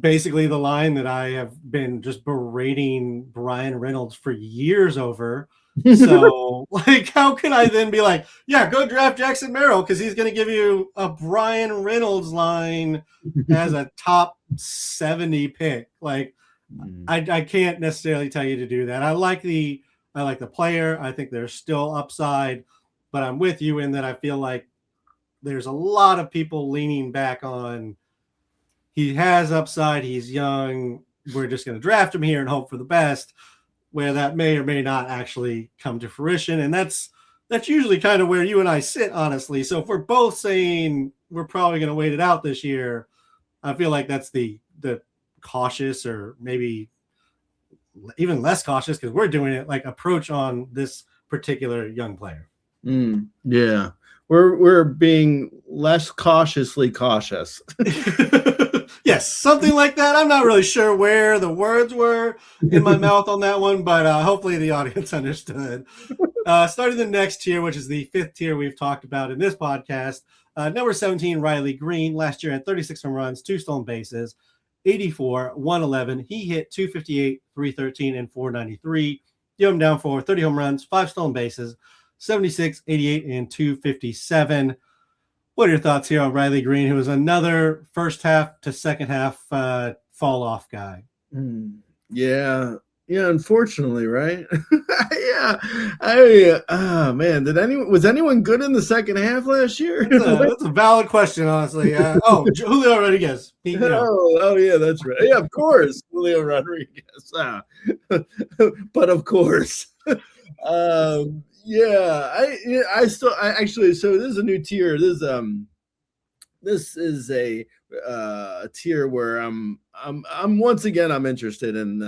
S1: basically the line that I have been just berating Brian Reynolds for years over. So, like, how can I then be like, yeah, go draft Jackson Merrill because he's going to give you a Brian Reynolds line as a top 70 pick? Like, I can't necessarily tell you to do that. I like the player. I think there's still upside, but I'm with you in that I feel like there's a lot of people leaning back on he has upside. He's young. We're just going to draft him here and hope for the best, where that may or may not actually come to fruition. And that's usually kind of where you and I sit, honestly. So if we're both saying we're probably going to wait it out this year, I feel like that's the cautious, or maybe even less cautious, because we're doing it like approach on this particular young player.
S2: Yeah. We're being less cautiously cautious.
S1: Yes, something like that. I'm not really sure where the words were in my mouth on that one, but hopefully the audience understood. Starting the next tier, which is the 5th tier we've talked about in this podcast. Number 17, Riley Green. Last year had 36 home runs, 2 stolen bases, 84, 111. He hit 258, 313, and 493. You have him down for 30 home runs, 5 stolen bases, 76, 88, and 257. What are your thoughts here on Riley Green, who is another first half to second half fall off guy?
S2: Yeah, unfortunately, right? Yeah. Man, was anyone good in the second half last year?
S1: That's a valid question, honestly. Julio Rodriguez.
S2: Oh, yeah, that's right. Yeah, of course, Julio Rodriguez. But of course. Yeah, I actually, so this is a new tier. This is a tier where I'm once again, I'm interested in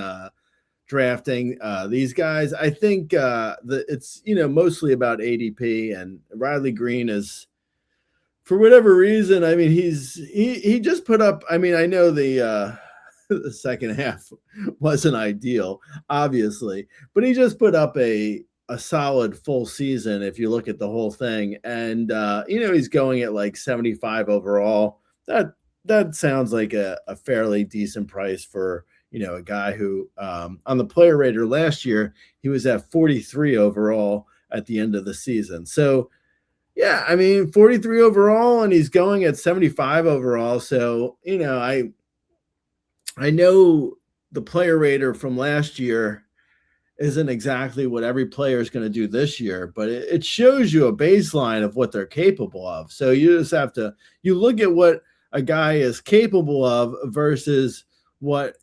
S2: drafting these guys. I think it's mostly about ADP, and Riley Green is, for whatever reason, I mean, he just put up, I mean, I know the second half wasn't ideal, obviously, but he just put up a solid full season if you look at the whole thing. And he's going at like 75 overall. That sounds like a fairly decent price for a guy who on the player rater last year, he was at 43 overall at the end of the season. So yeah, I mean, 43 overall, and he's going at 75 overall. So I know the player rater from last year isn't exactly what every player is going to do this year, but it shows you a baseline of what they're capable of. So you just have to, you look at what a guy is capable of versus what,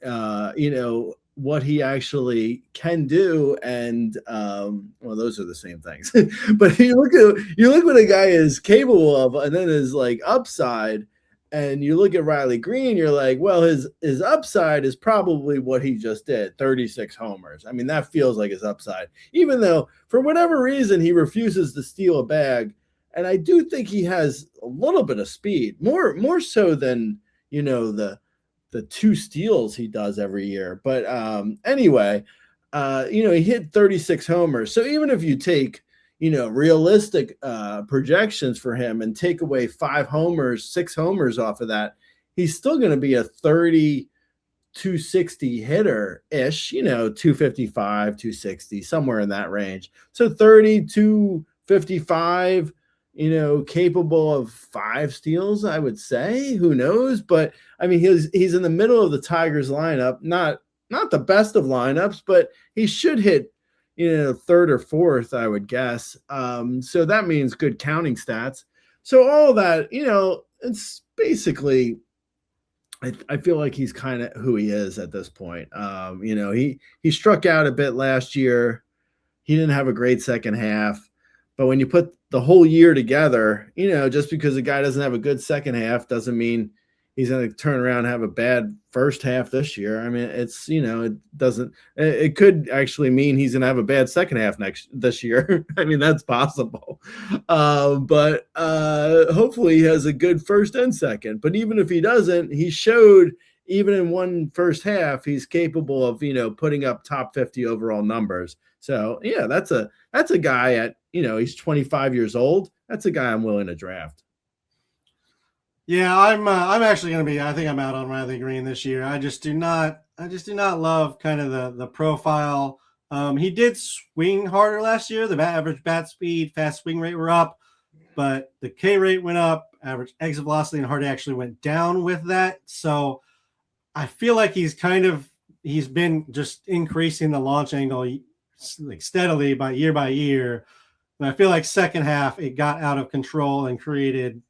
S2: what he actually can do. And, well, those are the same things, but you look what a guy is capable of, and then his like upside. And you look at Riley Green, you're like, well, his upside is probably what he just did, 36 homers. I mean, that feels like his upside, even though for whatever reason he refuses to steal a bag. And I do think he has a little bit of speed, more so than the 2 steals he does every year. But anyway, he hit 36 homers. So even if you take realistic projections for him and take away 5 homers, 6 homers off of that, he's still going to be a 30, 260 hitter ish, 255, 260, somewhere in that range. So 30, 55, capable of 5 steals, I would say. Who knows? But I mean, he's in the middle of the Tigers lineup, not the best of lineups, but he should hit, third or fourth, I would guess. So that means good counting stats. So all that, it's basically, I feel like he's kind of who he is at this point. He struck out a bit last year. He didn't have a great second half, but when you put the whole year together, just because a guy doesn't have a good second half doesn't mean he's going to turn around and have a bad first half this year. I mean, it could actually mean he's going to have a bad second half this year. I mean, that's possible. But hopefully he has a good first and second. But even if he doesn't, he showed even in one first half, he's capable of, putting up top 50 overall numbers. So yeah, that's a guy at, he's 25 years old. That's a guy I'm willing to draft.
S1: Yeah, I'm actually going to be. I think I'm out on Riley Green this year. I just do not love kind of the profile. He did swing harder last year. The average bat speed, fast swing rate were up, but the K rate went up. Average exit velocity and hard actually went down with that. So I feel like he's been just increasing the launch angle like steadily by year. And I feel like second half it got out of control and created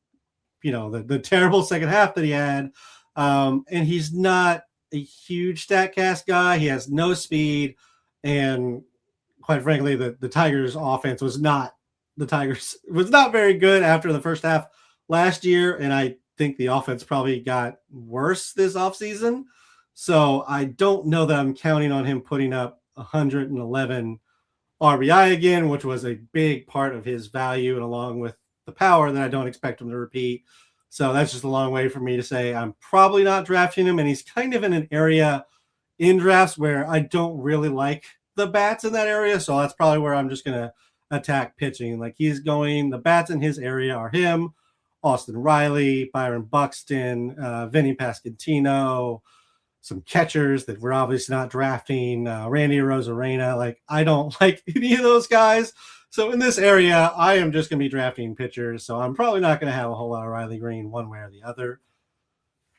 S1: the terrible second half that he had. And he's not a huge Statcast guy. He has no speed. And quite frankly, the Tigers offense was not very good after the first half last year. And I think the offense probably got worse this offseason. So I don't know that I'm counting on him putting up 111 RBI again, which was a big part of his value, and along with the power that I don't expect him to repeat. So that's just a long way for me to say I'm probably not drafting him. And he's kind of in an area in drafts where I don't really like the bats in that area. So that's probably where I'm just going to attack pitching. Like the bats in his area are him, Austin Riley, Byron Buxton, Vinny Pasquantino, some catchers that we're obviously not drafting, Randy Arozarena. Like, I don't like any of those guys. So in this area, I am just going to be drafting pitchers. So I'm probably not going to have a whole lot of Riley Green one way or the other.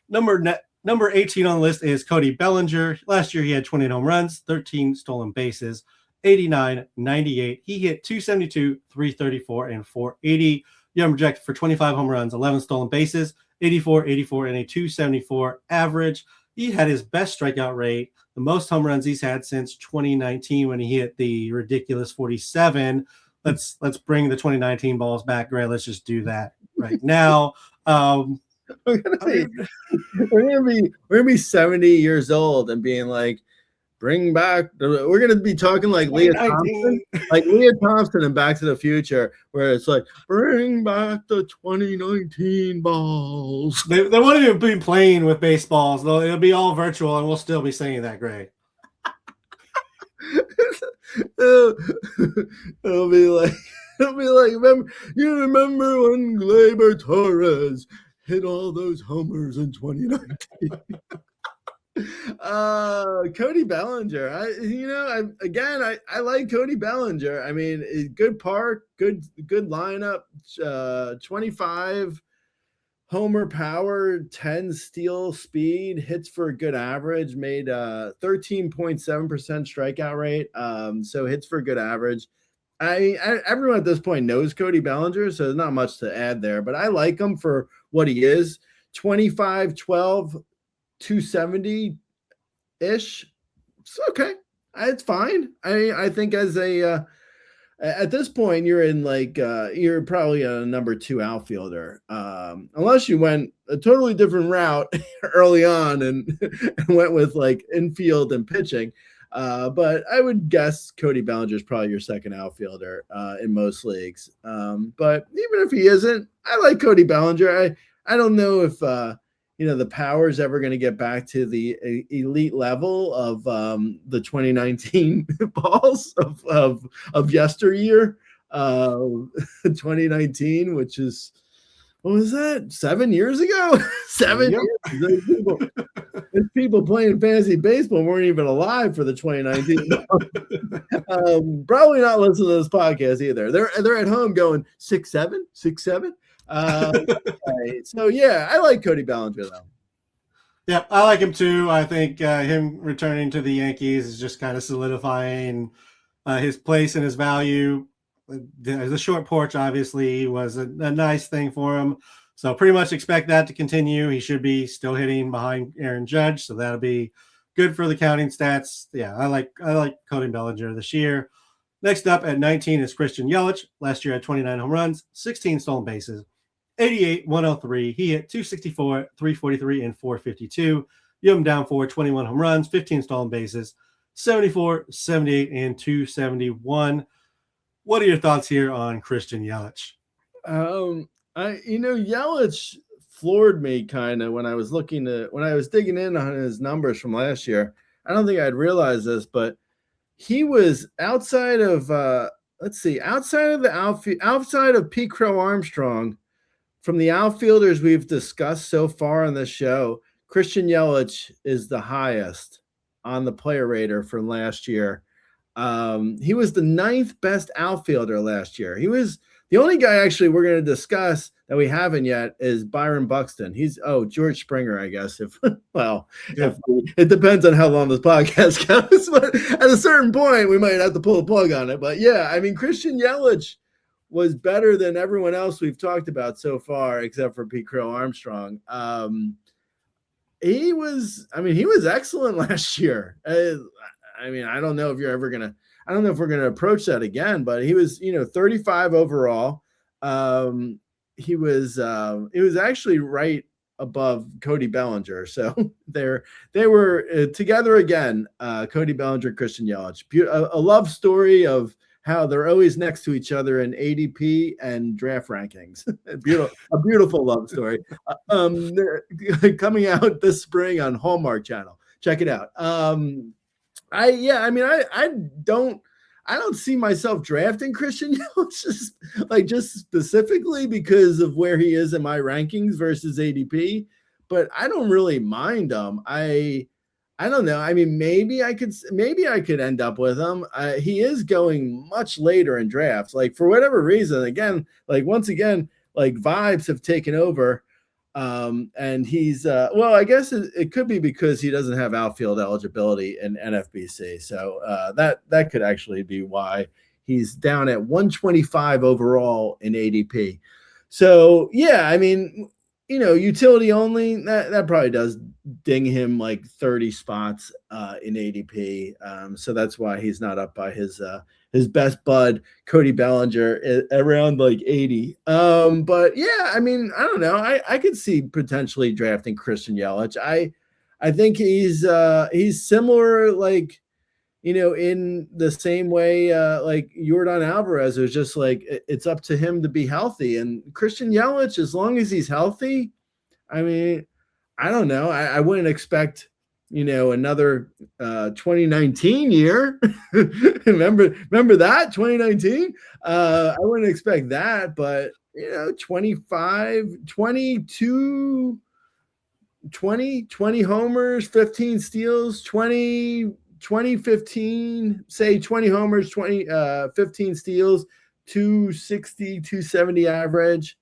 S1: Number 18 on the list is Cody Bellinger. Last year, he had 28 home runs, 13 stolen bases, 89, 98. He hit 272, 334, and 480. Young projected for 25 home runs, 11 stolen bases, 84, 84, and a 274 average. He had his best strikeout rate, the most home runs he's had since 2019 when he hit the ridiculous 47. Let's bring the 2019 balls back, Gray. Let's just do that right now.
S2: We're gonna be 70 years old and being like, bring back. We're gonna be talking like Leah Thompson in Back to the Future, where it's like, bring back the 2019 balls.
S1: They won't even be playing with baseballs, though. It'll be all virtual, and we'll still be saying that, Gray.
S2: It'll be like, remember when Gleyber Torres hit all those homers in 2019? Cody Bellinger. I like Cody Bellinger. I mean, good park, good lineup, 25 homer power, 10 steal speed, hits for a good average, made 13.7% strikeout rate. So hits for a good average. Everyone at this point knows Cody Bellinger, so there's not much to add there, but I like him for what he is. 25, 12, 270 ish. It's okay. It's fine. I think as a at this point you're in you're probably a number 2 outfielder, unless you went a totally different route early on and went with like infield and pitching. But I would guess Cody Bellinger is probably your second outfielder in most leagues. But even if he isn't, I like Cody Bellinger. I don't know if the power is ever going to get back to the elite level of the 2019 balls of yesteryear, 2019, which is what was that? 7 years ago? 7
S1: Yep.
S2: years. There's people playing fantasy baseball weren't even alive for the 2019. Probably not listening to this podcast either. They're at home going 6-7, 6-7. Right. So yeah, I like Cody Bellinger though.
S1: Yeah, I like him too. I think him returning to the Yankees is just kind of solidifying his place and his value. The short porch obviously was a nice thing for him. So pretty much expect that to continue. He should be still hitting behind Aaron Judge, so that'll be good for the counting stats. Yeah, I like Cody Bellinger this year. Next up at 19 is Christian Yelich. Last year had 29 home runs, 16 stolen bases, 88, 103. He hit 264, 343, and 452. You have him down for 21 home runs, 15 stolen bases, 74, 78, and 271. What are your thoughts here on Christian Yelich?
S2: Yelich floored me kind of when I was digging in on his numbers from last year. I don't think I'd realized this, but he was outside of the outfield, outside of Pete Crow Armstrong, from the outfielders we've discussed so far on this show, Christian Yelich is the highest on the player rater from last year. He was the 9th best outfielder last year. He was the only guy actually we're going to discuss that we haven't yet is Byron Buxton. He's George Springer, I guess. If it depends on how long this podcast goes, but at a certain point we might have to pull the plug on it. But yeah, I mean Christian Yelich was better than everyone else we've talked about so far, except for Pete Crow Armstrong. He was excellent last year. I don't know if we're going to approach that again, but he was, 35 overall. He was actually right above Cody Bellinger. So they were together again, Cody Bellinger, Christian Yelich. A love story of how they're always next to each other in ADP and draft rankings. a beautiful love story. They're coming out this spring on Hallmark Channel. Check it out. I don't see myself drafting Christian Yelich just specifically because of where he is in my rankings versus ADP, but I don't really mind him. I don't know. I mean, maybe I could end up with him. He is going much later in drafts. Like for whatever reason, once again, vibes have taken over. And he's I guess it could be because he doesn't have outfield eligibility in NFBC. So that could actually be why he's down at 125 overall in ADP. So yeah, I mean, utility only, that probably does ding him 30 spots in ADP. So that's why he's not up by his best bud, Cody Bellinger, around 80. But yeah, I mean, I don't know. I could see potentially drafting Christian Yelich. I think he's similar, in the same way, Yordan Alvarez. It was just it's up to him to be healthy. And Christian Yelich, as long as he's healthy, I mean, I don't know. I wouldn't expect, another 2019 year. remember that 2019? I wouldn't expect that, but 25, 22, 20 homers, 15 steals, 20, 15, say 20 homers, 15 steals, 260, 270 average.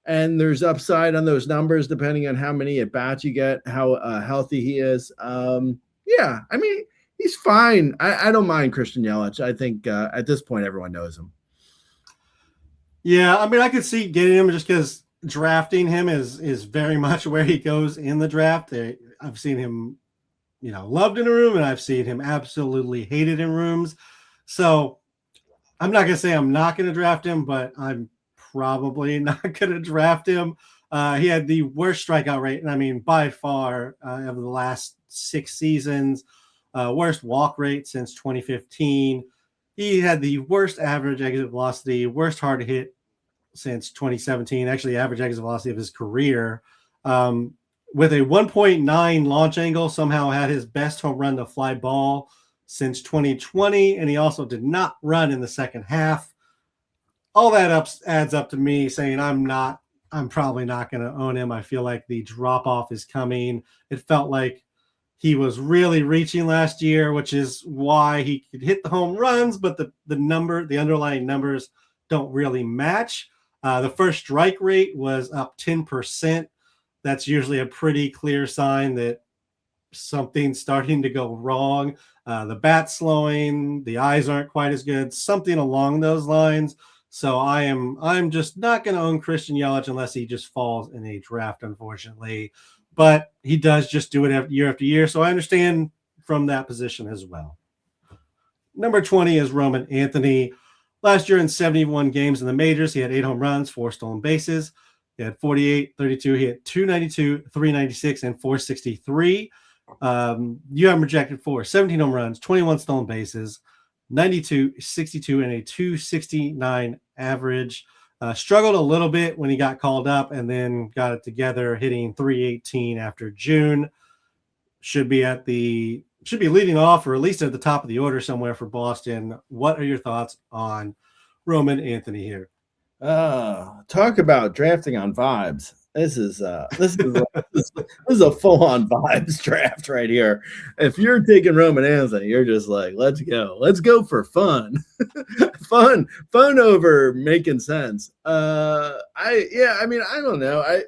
S2: And there's upside on those numbers depending on how many at bats you get, how healthy he is. Yeah, I mean, he's fine. I don't mind Christian Yelich. I think at this point, everyone knows him.
S1: Yeah, I mean, I could see getting him just because drafting him is very much where he goes in the draft. I've seen him, loved in a room, and I've seen him absolutely hated in rooms. So I'm not going to say I'm not going to draft him, but I'm probably not going to draft him. He had the worst strikeout rate, and I mean, by far, over the last 6 seasons, worst walk rate since 2015. He had the worst average exit velocity, worst hard hit since 2017, actually average exit velocity of his career. With a 1.9 launch angle, somehow had his best home run to fly ball since 2020, and he also did not run in the second half. All that adds up to me saying I'm not I'm probably not going to own him. I feel like the drop off is coming. It felt like he was really reaching last year, which is why he could hit the home runs, but the underlying numbers don't really match. The first strike rate was up 10%. That's usually a pretty clear sign that something's starting to go wrong. The bat's slowing, the eyes aren't quite as good, something along those lines. So I'm just not going to own Christian Yelich unless he just falls in a draft, unfortunately. But he does just do it year after year, so I understand from that position as well. Number 20 is Roman Anthony. Last year in 71 games in the majors, he had 8 home runs, 4 stolen bases. He had 48, 32. He had 292, 396, and 463. You have him projected for 17 home runs, 21 stolen bases, 92, 62, and a 269 average. Struggled a little bit when he got called up and then got it together, hitting 318 after June. Should be leading off or at least at the top of the order somewhere for Boston. What are your thoughts on Roman Anthony here?
S2: Talk about drafting on vibes. This is a full-on vibes draft right here. If you're taking Roman Anthony, you're just like, let's go for fun. fun over making sense. I don't know.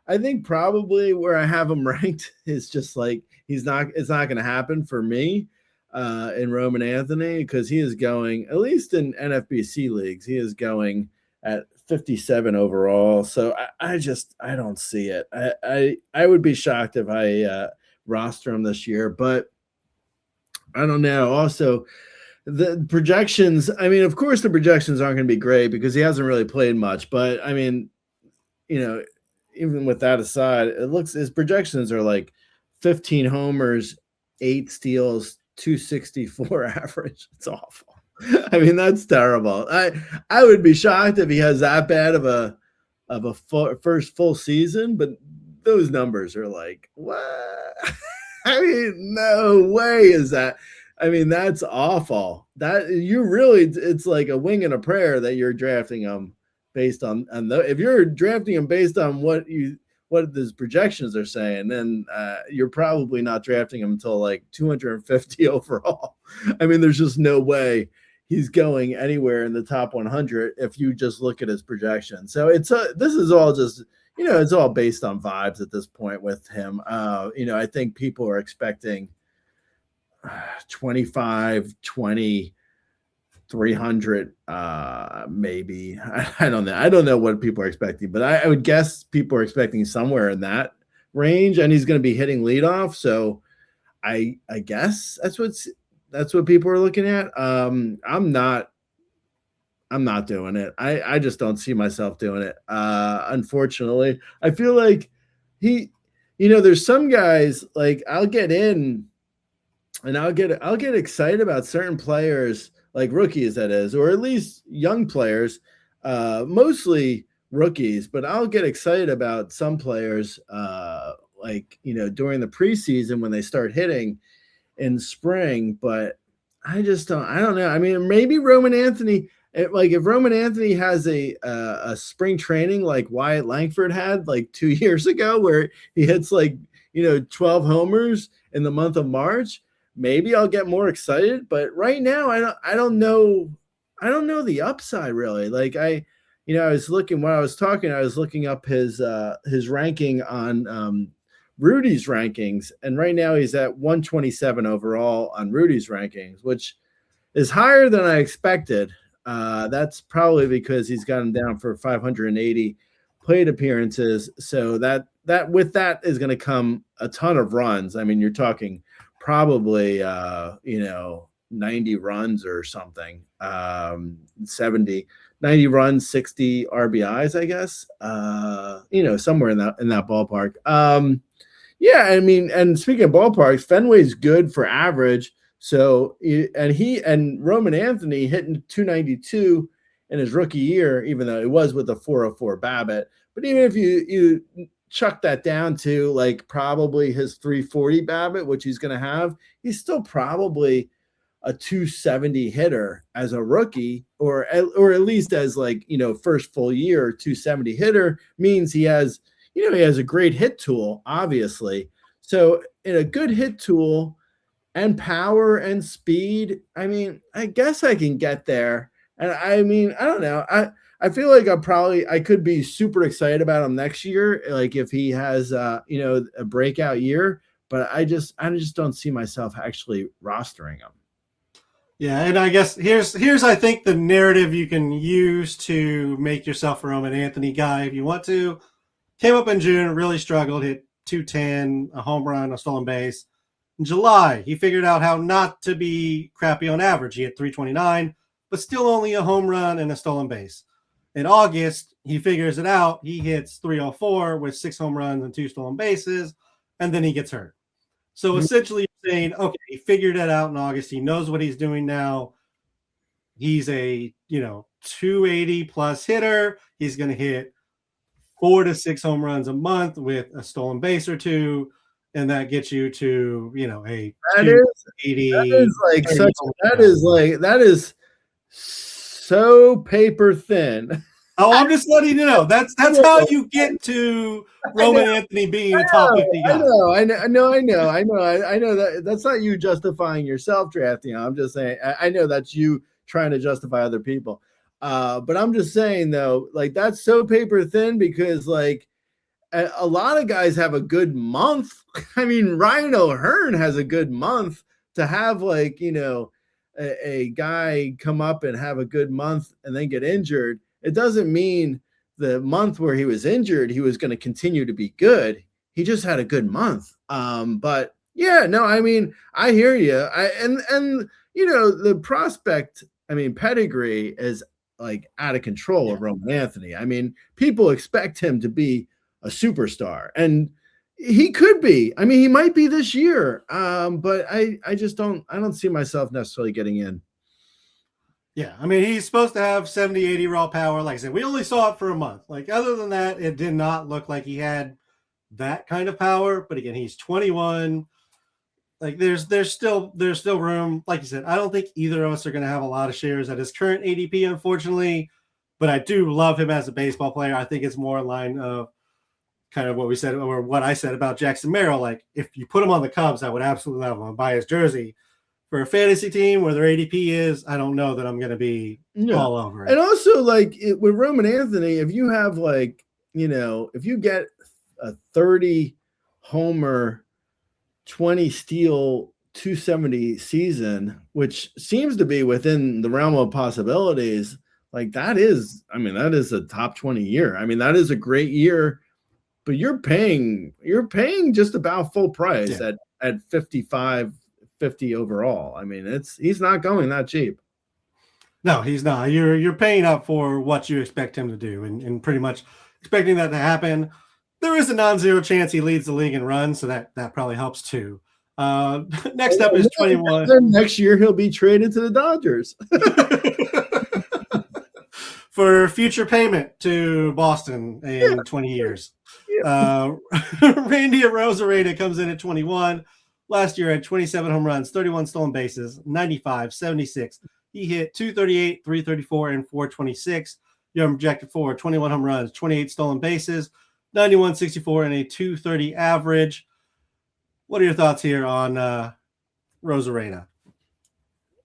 S2: I think probably where I have him ranked is just like it's not going to happen for me in Roman Anthony, because he is going, at least in NFBC leagues, he is going at 57 overall. So I don't see it. I would be shocked if I roster him this year, but I don't know. Also, the projections, I mean, of course the projections aren't going to be great because he hasn't really played much, but I mean, even with that aside, his projections are like 15 homers, 8 steals, 264 average. It's awful. I mean, that's terrible. I would be shocked if he has that bad of a first full season, but those numbers are like, what? I mean, no way is that. I mean, that's awful. It's like a wing and a prayer that you're drafting him based on if you're drafting him based on what these projections are saying, then you're probably not drafting him until like 250 overall. I mean, there's just no way he's going anywhere in the top 100 if you just look at his projection. So this is all just, it's all based on vibes at this point with him. I think people are expecting 25, 20, 300, maybe. I don't know. I don't know what people are expecting, but I would guess people are expecting somewhere in that range, and he's going to be hitting leadoff. So I guess that's what people are looking at. I'm not doing it. I just don't see myself doing it. Unfortunately, I feel like there's some guys, like I'll get in and I'll get excited about certain players, like rookies, that is, or at least young players, mostly rookies, but I'll get excited about some players, during the preseason when they start hitting in spring. But I don't know. I mean, maybe Roman Anthony, if Roman Anthony has a spring training like Wyatt Langford had like 2 years ago, where he hits 12 homers in the month of March, maybe I'll get more excited. But right now, I don't know the upside really. Like I was looking up his ranking on Rudy's rankings, and right now he's at 127 overall on Rudy's rankings, which is higher than I expected. That's probably because he's gotten down for 580 plate appearances. So that with that is going to come a ton of runs. I mean, you're talking probably 90 runs or something, 90 runs, 60 RBIs, I guess, somewhere in that ballpark. Yeah, I mean, and speaking of ballparks, Fenway's good for average. So, and Roman Anthony hitting 292 in his rookie year, even though it was with a 404 BABIP. But even if you chuck that down to like probably his 340 BABIP, which he's going to have, he's still probably a 270 hitter as a rookie, or at least as like, first full year 270 hitter means he has a great hit tool, obviously. So in a good hit tool and power and speed, I mean, I guess I can get there. And I mean, I don't know. I feel like I could be super excited about him next year, like if he has a breakout year, but I just don't see myself actually rostering him.
S1: Yeah, and I guess here's I think the narrative you can use to make yourself a Roman Anthony guy if you want to. Came up in June, really struggled, hit 210, a home run, a stolen base. In July, he figured out how not to be crappy on average. He hit 329, but still only a home run and a stolen base. In August, he figures it out. He hits 304 with 6 home runs and 2 stolen bases, and then he gets hurt. So essentially you're saying, okay, he figured it out in August. He knows what he's doing now. He's a, 280 plus hitter. He's going to hit 4 to 6 home runs a month with a stolen base or 2. And that gets you to, a
S2: that is so paper thin.
S1: Oh, I'm just letting you know. That's how you get to Roman Anthony being a top 50 guy.
S2: I know that's not you justifying yourself drafting. I'm just saying I know that's you trying to justify other people. But I'm just saying though, like that's so paper thin because like a lot of guys have a good month. I mean, Ryan O'Hearn has a good month. To have like, a guy come up and have a good month and then get injured, it doesn't mean the month where he was injured, he was going to continue to be good. He just had a good month. But yeah, no, I mean, I hear you. And the prospect, I mean, pedigree is like out of control of Roman Anthony. I mean, people expect him to be a superstar, and he could be. I mean, he might be this year. But I don't see myself necessarily getting in.
S1: Yeah, I mean, he's supposed to have 70, 80 raw power. Like I said, we only saw it for a month. Like, other than that, it did not look like he had that kind of power. But again, he's 21. Like, there's still room. Like you said, I don't think either of us are going to have a lot of shares at his current ADP, unfortunately. But I do love him as a baseball player. I think it's more in line of kind of what we said, or what I said about Jackson Merrill. Like, if you put him on the Cubs, I would absolutely love him. I'd buy his jersey. For a fantasy team where their ADP is, I don't know that I'm going to be all over it.
S2: And also, like with Roman Anthony, if you have like, if you get a 30 homer, 20 steal, 270 season, which seems to be within the realm of possibilities, like that is a top 20 year. I mean, that is a great year, but you're paying just about full price at 50 overall. I mean, he's not going that cheap.
S1: No, he's not. You're paying up for what you expect him to do, and pretty much expecting that to happen. There is a non-zero chance he leads the league in runs, so that probably helps too. Next up is 21.
S2: Then next year he'll be traded to the Dodgers
S1: for future payment to Boston in 20 years. Randy Arozarena comes in at 21. Last year had 27 home runs, 31 stolen bases, 95, 76. He hit 238, 334, and 426. You're projected for 21 home runs, 28 stolen bases, 91, 64, and a 230 average. What are your thoughts here on Arozarena?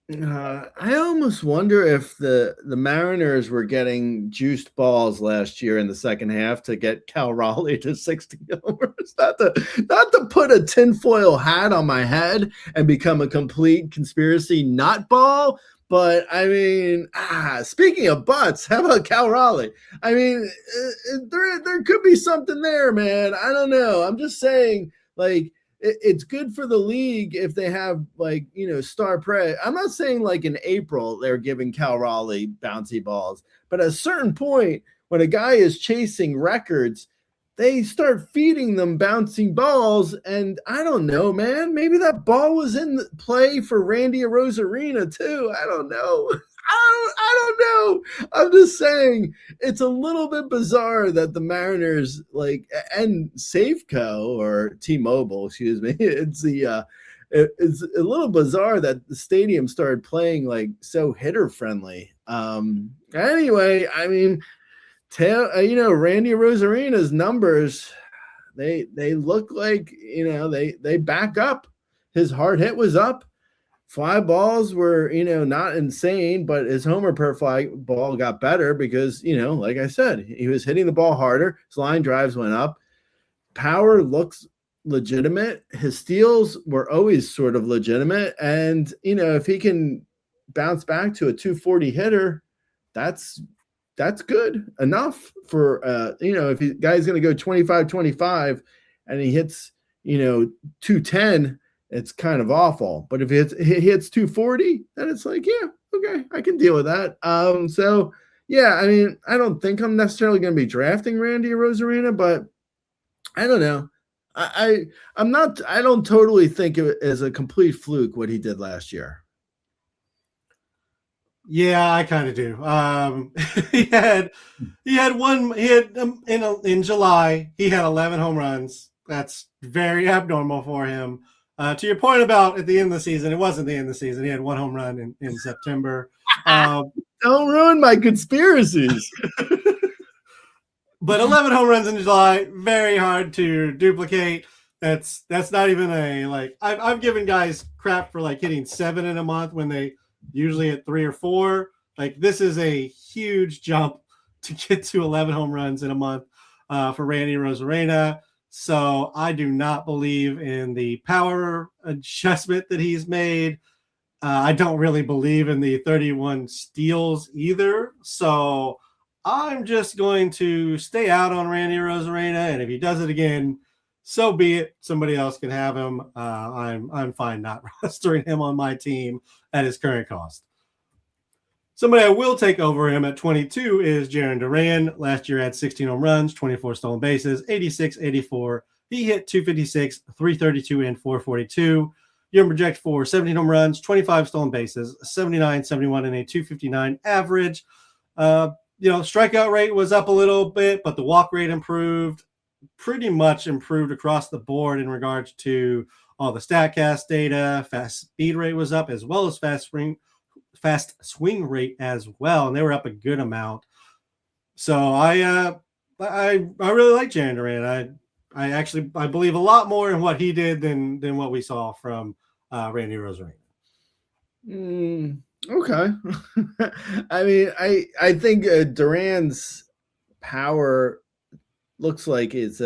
S2: I almost wonder if the Mariners were getting juiced balls last year in the second half to get Cal Raleigh to 60 homers. Not to put a tinfoil hat on my head and become a complete conspiracy nutball, but I mean, speaking of butts, how about Cal Raleigh? I mean, there could be something there, man. I don't know. I'm just saying, like, it's good for the league if they have like, star prey. I'm not saying like in April they're giving Cal Raleigh bouncy balls, but at a certain point when a guy is chasing records, they start feeding them bouncing balls. And I don't know, man, maybe that ball was in play for Randy Arozarena too. I don't know. I don't know. I'm just saying it's a little bit bizarre that the Mariners and Safeco or T-Mobile, excuse me, it's the it's a little bizarre that the stadium started playing like so hitter friendly. Anyway, I mean, Randy Rosarena's numbers, they look like, they back up. His hard hit was up. Fly balls were, not insane, but his homer per fly ball got better because, like I said, he was hitting the ball harder. His line drives went up. Power looks legitimate. His steals were always sort of legitimate. And, if he can bounce back to a 240 hitter, that's good enough for, if the guy's going to go 25-25 and he hits, 210, it's kind of awful. But if he hits 240, then it's like, yeah, okay, I can deal with that. So yeah, I mean, I don't think I'm necessarily going to be drafting Randy Rosarena, but I don't know. I don't totally think it as a complete fluke what he did last year.
S1: Yeah, I kind of do. In July, he had 11 home runs. That's very abnormal for him. To your point about at the end of the season, it wasn't the end of the season. He had 1 home run in September.
S2: Don't ruin my conspiracies.
S1: But 11 home runs in July, very hard to duplicate. That's not even I've given guys crap for like hitting 7 in a month when they usually hit 3 or 4. Like, this is a huge jump to get to 11 home runs in a month for Randy Rosarena. So I do not believe in the power adjustment that he's made. I don't really believe in the 31 steals either. So I'm just going to stay out on Randy Rosarena, and if he does it again, so be it. Somebody else can have him. I'm fine not rostering him on my team at his current cost. Somebody I will take over him at 22 is Jarren Duran. Last year had 16 home runs, 24 stolen bases, 86, 84. He hit 256, 332, and 442. Year project for 17 home runs, 25 stolen bases, 79, 71, and a 259 average. Strikeout rate was up a little bit, but the walk rate improved. Pretty much improved across the board in regards to all the Statcast data. Fast speed rate was up, as well as fast swing rate as well, and they were up a good amount. So I really like Jarren Duran. I believe a lot more in what he did than what we saw from Randy Rosarena.
S2: Okay. I mean, I think Duran's power looks like it's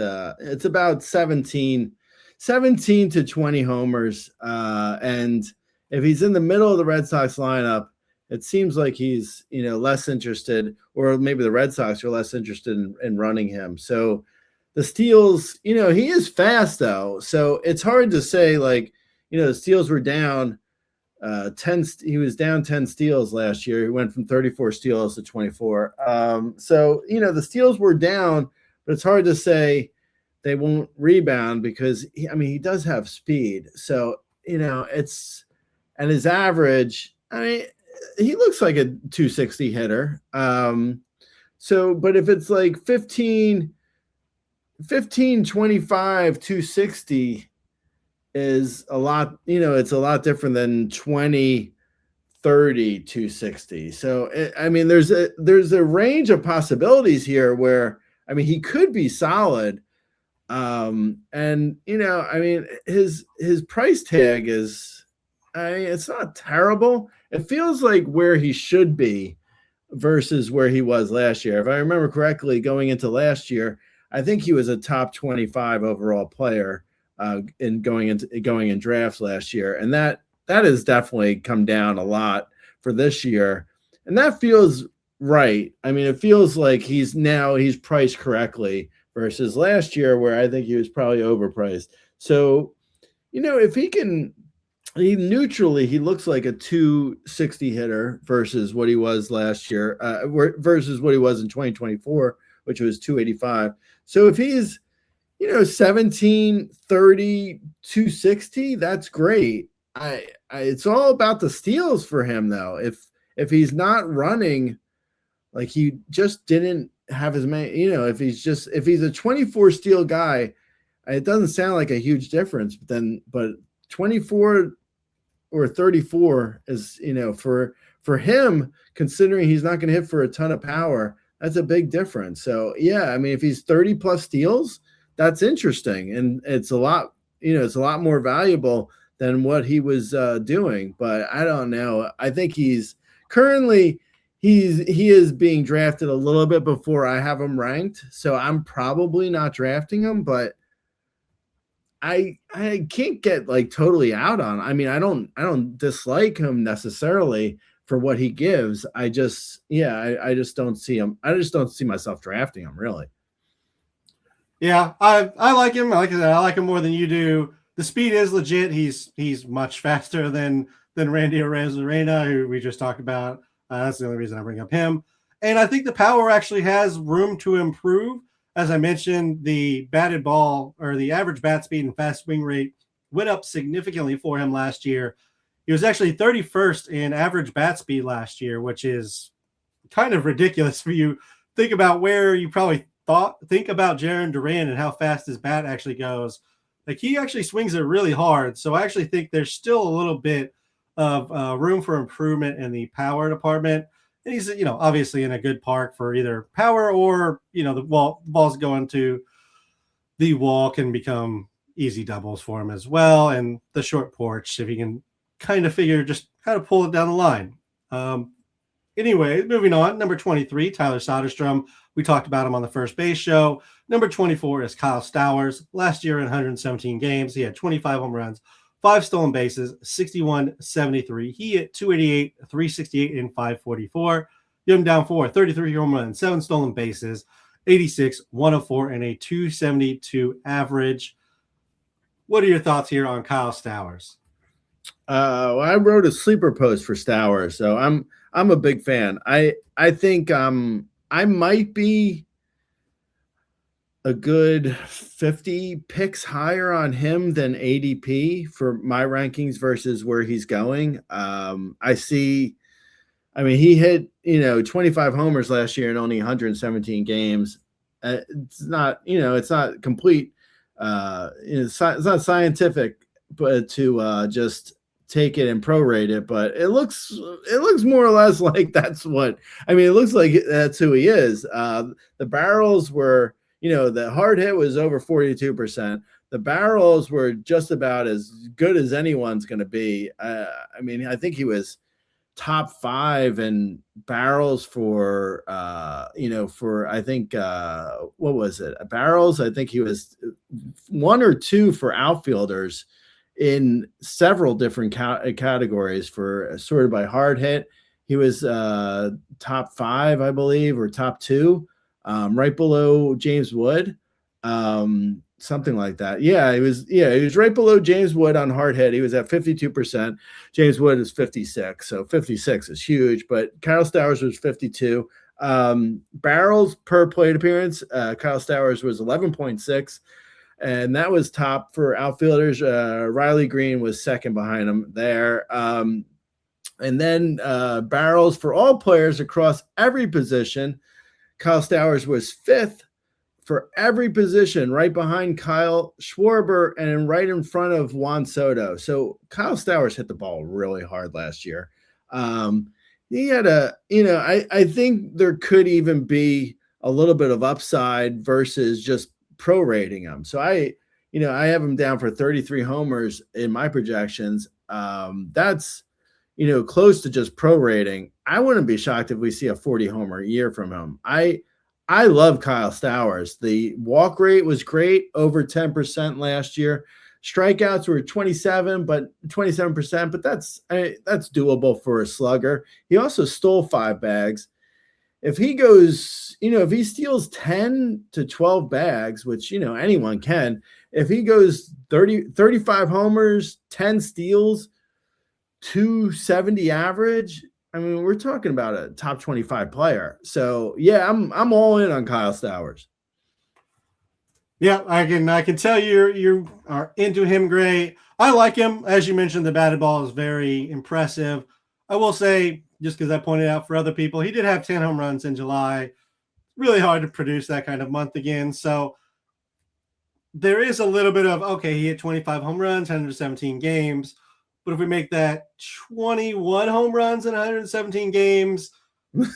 S2: about 17 to 20 homers. And if he's in the middle of the Red Sox lineup, it seems like he's, less interested, or maybe the Red Sox are less interested in running him. So the steals, he is fast though. So it's hard to say, like, the steals were down 10. He was down 10 steals last year. He went from 34 steals to 24. So, the steals were down, but it's hard to say they won't rebound because he does have speed. So, it's, and his average, he looks like a 260 hitter. So, but if it's like 15, 25, 260 is a lot, it's a lot different than 20, 30, 260. So, there's a range of possibilities here where, he could be solid. And, his price tag is, it's not terrible. It feels like where he should be versus where he was last year. If I remember correctly, going into last year, I think he was a top 25 overall player in going in drafts last year. And that has definitely come down a lot for this year. And that feels right. It feels like he's priced correctly versus last year where I think he was probably overpriced. So, if he can, he looks like a 260 hitter versus what he was last year, versus what he was in 2024, which was 285. So if he's, 17, 30, 260, that's great. It's all about the steals for him though. If he's not running, like he just didn't have as many, if he's a 24 steal guy, it doesn't sound like a huge difference, but 24 or 34 is, for him, considering he's not going to hit for a ton of power, that's a big difference. So yeah, I mean, if he's 30 plus steals, that's interesting, and it's a lot, it's a lot more valuable than what he was doing. But I don't know. I think he is being drafted a little bit before I have him ranked, so I'm probably not drafting him. But I can't get like totally out on. I mean, I don't dislike him necessarily for what he gives. I just don't see him. I just don't see myself drafting him really.
S1: Yeah, I like him. Like I said, I like him more than you do. The speed is legit. He's much faster than Randy Arozarena, who we just talked about. That's the only reason I bring up him. And I think the power actually has room to improve. As I mentioned, the batted ball, or the average bat speed and fast swing rate, went up significantly for him last year. He was actually 31st in average bat speed last year, which is kind of ridiculous for you. Think about where you probably think about Jarren Duran and how fast his bat actually goes. Like, he actually swings it really hard. So I actually think there's still a little bit of room for improvement in the power department. And he's, obviously in a good park for either power or, the balls going to the wall can become easy doubles for him as well. And the short porch, if he can kind of figure just how to pull it down the line. Anyway, moving on. Number 23, Tyler Soderstrom. We talked about him on the first base show. Number 24 is Kyle Stowers. Last year in 117 games, he had 25 home runs, 5 stolen bases, 61-73. He hit 288, 368, and 544. You have him down for 33 home runs, 7 stolen bases, 86, 104, and a 272 average. What are your thoughts here on Kyle Stowers?
S2: Well, I wrote a sleeper post for Stowers, so I'm a big fan. I think I might be a good 50 picks higher on him than ADP for my rankings versus where he's going. He hit, 25 homers last year in only 117 games. It's not complete. It's not scientific, but to just take it and prorate it, but it looks more or less like that's what it looks like. That's who he is. The barrels were, the hard hit was over 42%. The barrels were just about as good as anyone's going to be. I think he was top 5 in barrels for I think what was it? Barrels. I think he was 1 or 2 for outfielders in several different categories for sorted by hard hit. He was top 5, I believe, or top 2, right below James Wood, something like that. Yeah, he was right below James Wood on hard hit. He was at 52%. James Wood is 56, so 56 is huge. But Kyle Stowers was 52. Barrels per plate appearance, Kyle Stowers was 11.6. And that was top for outfielders. Riley Green was second behind him there. And then barrels for all players across every position. Kyle Stowers was 5th for every position, right behind Kyle Schwarber and right in front of Juan Soto. So Kyle Stowers hit the ball really hard last year. He had I think there could even be a little bit of upside versus just prorating him. So I have him down for 33 homers in my projections. That's, close to just prorating. I wouldn't be shocked if we see a 40 homer year from him. I love Kyle Stowers. The walk rate was great, over 10% last year. Strikeouts were 27%, but that's doable for a slugger. He also stole 5 bags. If he goes, if he steals 10 to 12 bags, which, anyone can, if he goes 35 homers, 10 steals, 270 average, we're talking about a top 25 player. So yeah, I'm all in on Kyle Stowers.
S1: Yeah, I can tell you are into him, Gray. I like him. As you mentioned, the batted ball is very impressive. I will say, just because I pointed out for other people, he did have 10 home runs in July. Really hard to produce that kind of month again. So there is a little bit of, okay, he hit 25 home runs, 117 games. But if we make that 21 home runs in 117 games,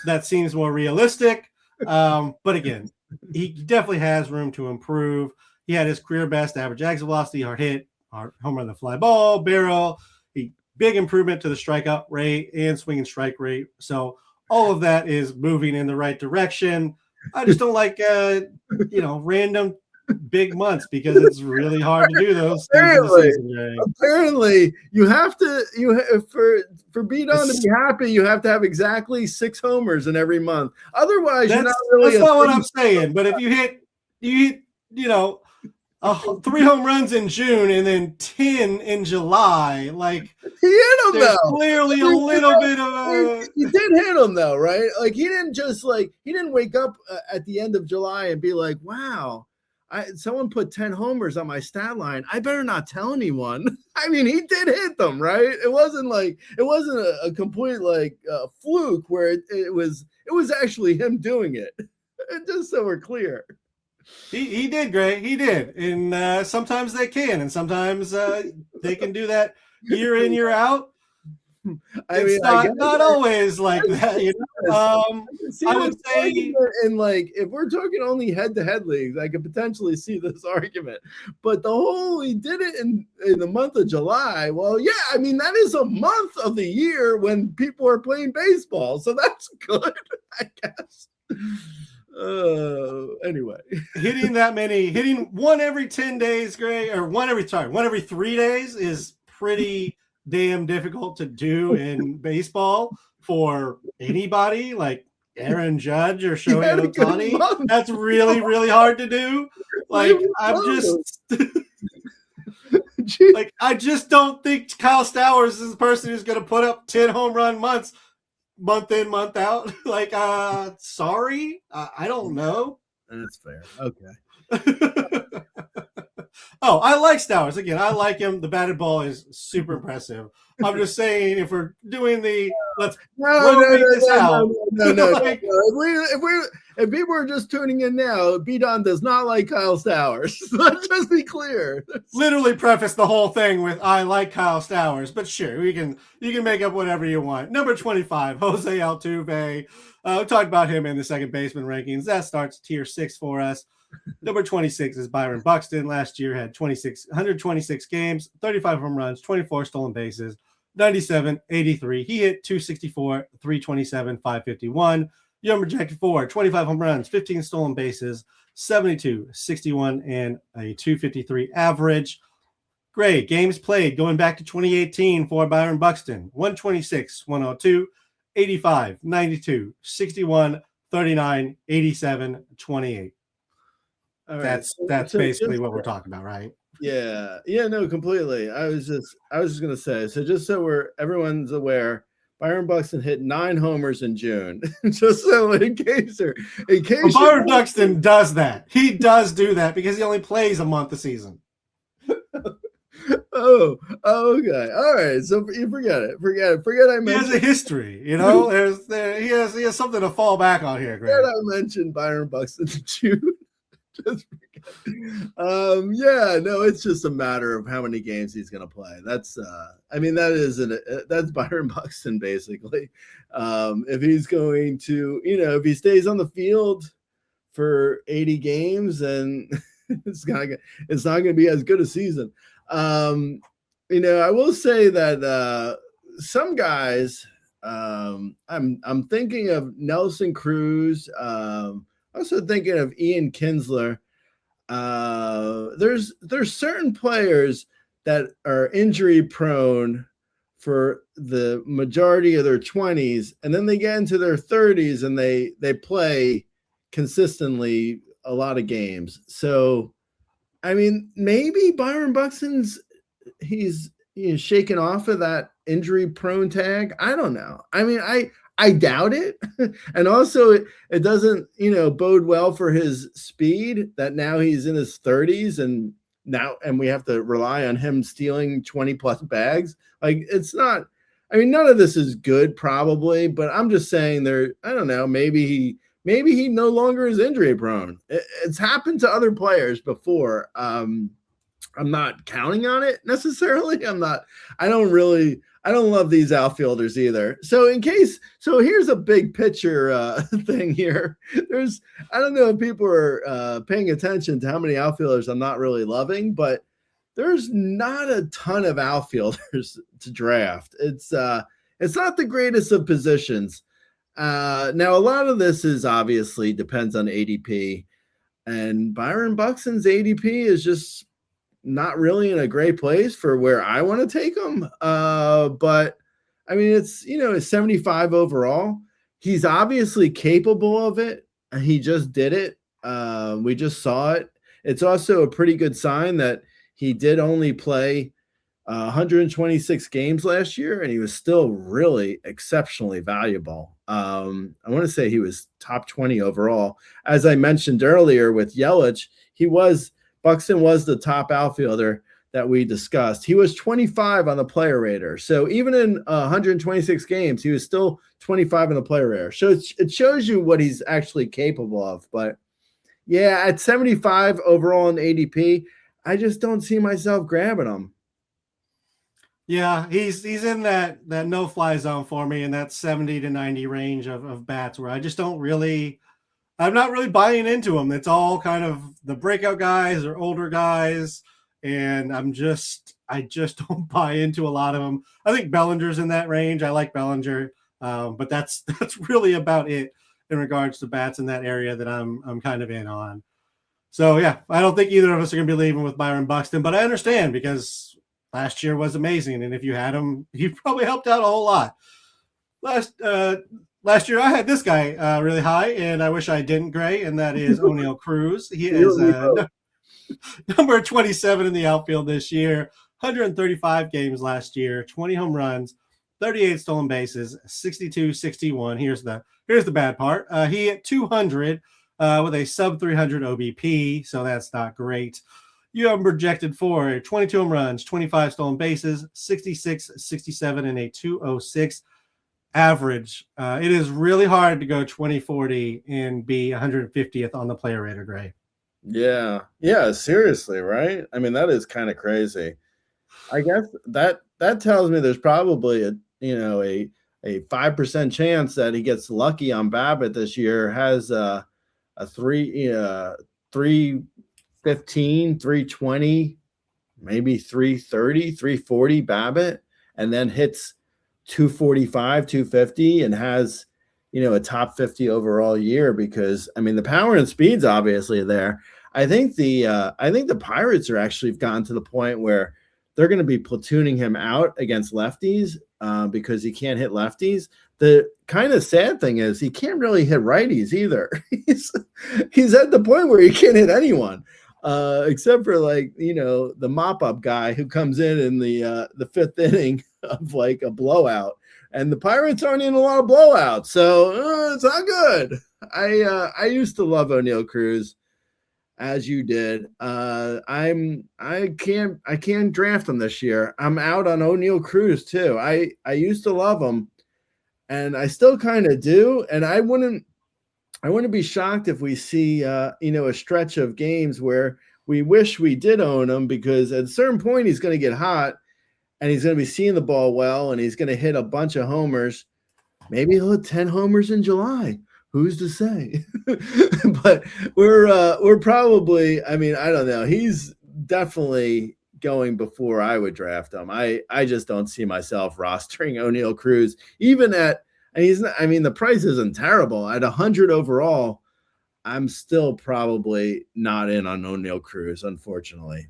S1: that seems more realistic. But again, he definitely has room to improve. He had his career best average exit velocity, hard hit, hard home run, the fly ball, barrel. Big improvement to the strikeout rate and swing and strike rate. So all of that is moving in the right direction. I just don't like, random big months because it's really hard to do those things in the season.
S2: Apparently, you have to for B-Don to be happy, you have to have exactly 6 homers in every month. Otherwise, you're not really.
S1: That's not what I'm saying. But if you hit 3 home runs in June and then 10 in July, like
S2: he hit them though.
S1: Clearly a little bit of a.
S2: He did hit them though, right? Like he didn't wake up at the end of July and be like, wow. Someone put 10 homers on my stat line. I better not tell anyone. I mean, he did hit them, right? It wasn't a complete fluke where it was actually him doing it. Just so we're clear.
S1: He did great. He did. And sometimes they can, and sometimes they can do that year in, year out. It's not always like that, I would say,
S2: and if we're talking only head-to-head leagues, I could potentially see this argument. But he did it in the month of July. Well, yeah, I mean that is a month of the year when people are playing baseball, so that's good, I guess. Anyway, hitting one every 10 days, Gray, or one every 3 days is pretty damn difficult to do in baseball for anybody like Aaron Judge or Shohei Ohtani. That's really, really hard to do. Like I just don't think Kyle Stowers is the person who's going to put up 10 home run months, month in, month out. Sorry, I don't know. That's fair. Okay.
S1: Oh, I like Stowers. Again, I like him. The batted ball is super impressive. I'm just saying, if we're doing the
S2: no. If people are just tuning in now, B-Don does not like Kyle Stowers. Let's just be clear.
S1: Literally preface the whole thing with I like Kyle Stowers, but sure, you can make up whatever you want. Number 25, Jose Altuve. We talked about him in the second baseman rankings. That starts tier 6 for us. Number 26 is Byron Buxton. Last year had 126 games, 35 home runs, 24 stolen bases, 97, 83. He hit 264, 327, 551. Young projected for 25 home runs, 15 stolen bases, 72, 61, and a 253 average. Great. Games played going back to 2018 for Byron Buxton. 126, 102, 85, 92, 61, 39, 87, 28. All right. That's basically what we're talking about, right?
S2: Yeah, no, completely. I was just gonna say, so just so everyone's aware, Byron Buxton hit 9 homers in June. Just so in case
S1: Byron Buxton does that. He does do that because he only plays a month a season.
S2: Oh, okay. All right. So you forget it. I mentioned.
S1: He has a history, he has something to fall back on here, Greg.
S2: I mentioned Byron Buxton in June. Just it's just a matter of how many games he's going to play. That's that's Byron Buxton basically. If he's going to, if he stays on the field for 80 games, then it's not going to be as good a season. I will say that some guys, I'm thinking of Nelson Cruz. Also thinking of Ian Kinsler. There's certain players that are injury prone for the majority of their 20s, and then they get into their 30s and they play consistently a lot of games. So, I mean, maybe Byron Buxton's he's shaken off of that injury prone tag. I don't know. I mean, I doubt it. And also it doesn't, bode well for his speed that now he's in his 30s and we have to rely on him stealing 20 plus bags. It's not, none of this is good probably, but I'm just saying I don't know, maybe maybe he no longer is injury prone. It's happened to other players before. I'm not counting on it necessarily. I don't love these outfielders either. So here's a big picture thing here. I don't know if people are paying attention to how many outfielders I'm not really loving, but there's not a ton of outfielders to draft. It's not the greatest of positions. Now a lot of this is obviously depends on ADP, and Byron Buxton's ADP is just not really in a great place for where I want to take him. But I mean, it's 75 overall. He's obviously capable of it. He just did it. We just saw it. It's also a pretty good sign that he did only play 126 games last year, and he was still really exceptionally valuable. I want to say he was top 20 overall. As I mentioned earlier with Yelich, Buxton was the top outfielder that we discussed. He was 25 on the player rater. So even in 126 games, he was still 25 on the player rater. So it shows you what he's actually capable of. But yeah, at 75 overall in ADP, I just don't see myself grabbing him.
S1: Yeah, he's in that no-fly zone for me in that 70 to 90 range of bats where I'm not really buying into him. It's all kind of the breakout guys or older guys, and I just don't buy into a lot of them. I think Bellinger's in that range. I like Bellinger, but that's really about it in regards to bats in that area that I'm kind of in on. So yeah, I don't think either of us are going to be leaving with Byron Buxton, but I understand because last year was amazing, and if you had him, he probably helped out a whole lot. Last year I had this guy really high, and I wish I didn't, Gray, and that is O'Neal Cruz. He is number 27 in the outfield this year, 135 games last year, 20 home runs, 38 stolen bases, 62-61. Here's the bad part. He hit 200 with a sub 300 OBP, so that's not great. You have him projected for 22 home runs, 25 stolen bases, 66, 67, and a 206 average. It is really hard to go 20-40 and be 150th on the player rater, Gray.
S2: Yeah, seriously, right? I mean, that is kind of crazy. I guess that tells me there's probably a 5% chance that he gets lucky on BABIP this year, has a 315, 320, maybe 330, 340 BABIP, and then hits 245, 250, and has a top 50 overall year, because I mean the power and speed's obviously there. I think the Pirates are actually gotten to the point where they're going to be platooning him out against lefties because he can't hit lefties. The kind of sad thing is he can't really hit righties either. He's at the point where he can't hit anyone except for the mop-up guy who comes in the fifth inning of like a blowout. And the Pirates aren't in a lot of blowouts, so it's not good. I used to love O'Neal Cruz, as you did. I can't draft him this year. I'm out on O'Neal Cruz too. I used to love him, and I still kind of do. And I wouldn't be shocked if we see a stretch of games where we wish we did own him, because at a certain point he's going to get hot. And he's going to be seeing the ball well, and he's going to hit a bunch of homers. Maybe he'll hit 10 homers in July. Who's to say? But we're probably, I mean, I don't know. He's definitely going before I would draft him. I just don't see myself rostering O'Neal Cruz, even and he's not, I mean, the price isn't terrible. At 100 overall, I'm still probably not in on O'Neal Cruz, unfortunately.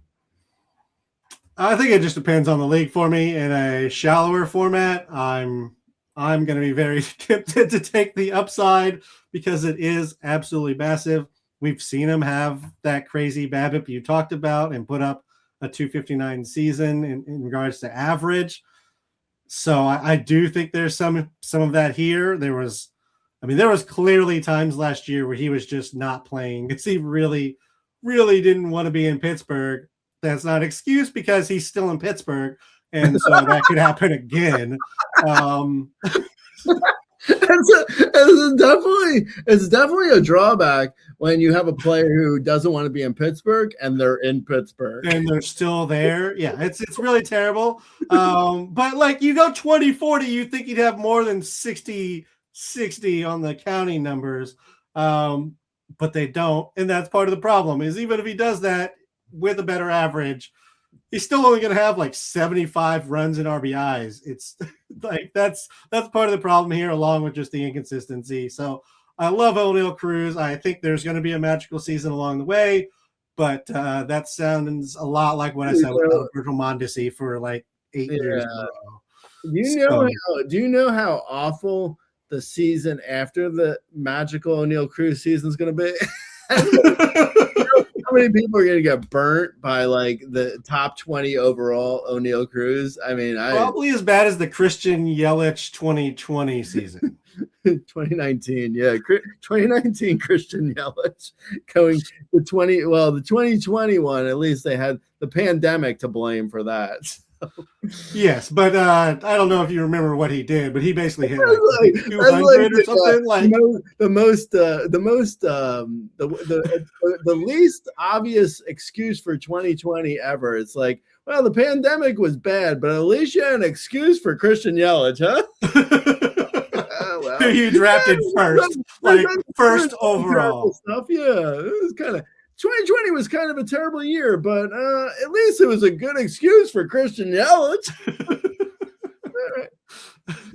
S1: I think it just depends on the league for me. In a shallower format, I'm going to be very tempted to take the upside because it is absolutely massive. We've seen him have that crazy BABIP you talked about and put up a 259 season in regards to average. So I do think there's some of that here. There was clearly times last year where he was just not playing because he really, really didn't want to be in Pittsburgh. That's not an excuse because he's still in Pittsburgh, and so that could happen again.
S2: It's definitely a drawback when you have a player who doesn't want to be in Pittsburgh and they're in Pittsburgh.
S1: And they're still there. Yeah, it's really terrible. But like you go 2040, you think you'd have more than 60 on the counting numbers. But they don't, and that's part of the problem. Is even if he does that with a better average, he's still only going to have like 75 runs and RBIs. It's like that's part of the problem here, along with just the inconsistency. So I love O'Neill Cruz. I think there's going to be a magical season along the way, but that sounds a lot like what I said with Alberto Mondesi for like 8 years in a row.
S2: Do you know how awful the season after the magical O'Neill Cruz season is going to be? How many people are going to get burnt by like the top 20 overall O'Neill Cruz? I mean,
S1: probably as bad as the Christian Yelich 2020 season.
S2: 2019, yeah, 2019 Christian Yelich going to the 2021. At least they had the pandemic to blame for that.
S1: Yes, but I don't know if you remember what he did, but he basically hit like 200 or something. Like
S2: the least obvious excuse for 2020 ever. It's like, well, the pandemic was bad, but at least you had an excuse for Christian Yelich, huh?
S1: Who you drafted first, first overall
S2: stuff. Yeah, it was kind of 2020 was kind of a terrible year, but at least it was a good excuse for Christian Yelich.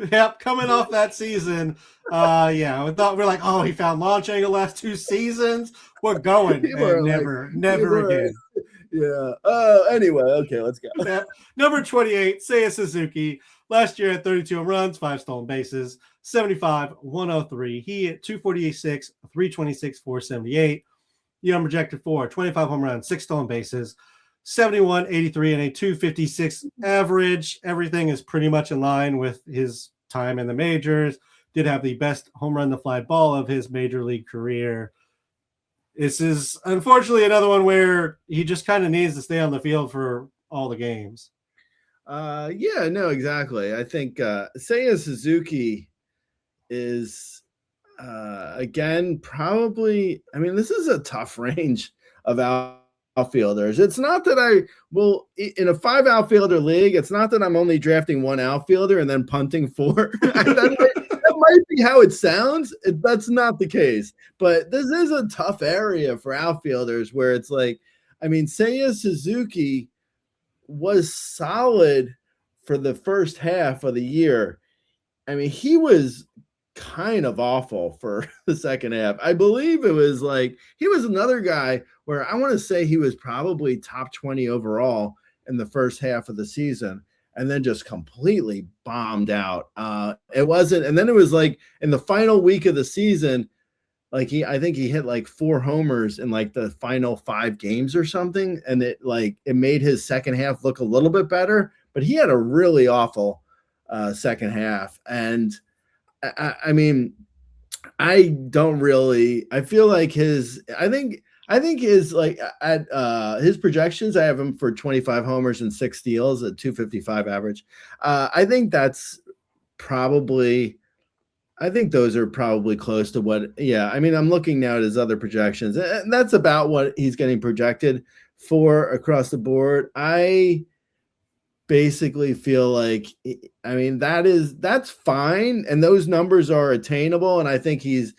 S1: Yep, coming off that season, yeah, we thought we're like, oh, he found launch angle last 2 seasons. We're going, and never again.
S2: Yeah. Anyway, okay, let's go.
S1: Number 28, Seiya Suzuki. Last year had 32 home runs, 5 stolen bases, 75, 103. He hit 246, 326, 478. Young projected for 25 home runs, 6 stolen bases, 71, 83, and a 256 average. Everything is pretty much in line with his time in the majors. Did have the best home run to fly ball of his major league career. This is unfortunately another one where he just kind of needs to stay on the field for all the games.
S2: Yeah, no, exactly. I think Seiya Suzuki is again probably. I mean, this is a tough range of outfielders. It's not that I will in a 5 outfielder league. It's not that I'm only drafting 1 outfielder and then punting 4. that might be how it sounds. That's not the case. But this is a tough area for outfielders where it's like, I mean, Seiya Suzuki was solid for the first half of the year. I mean, he was kind of awful for the second half. I believe it was like he was another guy where I want to say he was probably top 20 overall in the first half of the season and then just completely bombed out. It wasn't, and then it was like in the final week of the season, like I think he hit like 4 homers in like the final 5 games or something. And it made his second half look a little bit better, but he had a really awful second half. And I mean, I feel like I think his like at his projections, I have him for 25 homers and 6 steals at 255 average. I think those are probably close to what, yeah. I mean, I'm looking now at his other projections, and that's about what he's getting projected for across the board. I basically feel like, I mean, that's fine, and those numbers are attainable, and I think he's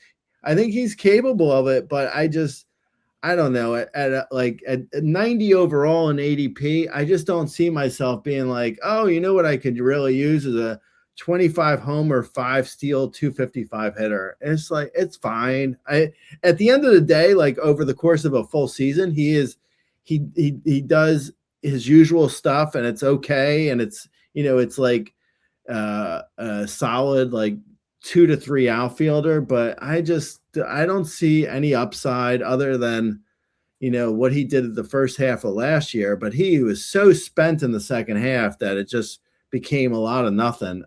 S2: capable of it, but I don't know, at 90 overall in ADP, I just don't see myself being like, oh, you know what I could really use is a 25 homer, 5 steal, 255 hitter. And it's like, it's fine. At the end of the day, like over the course of a full season, he does his usual stuff, and it's okay. And it's, it's like a solid, like 2 to 3 outfielder, but I don't see any upside other than, what he did at the first half of last year, but he was so spent in the second half that it just became a lot of nothing.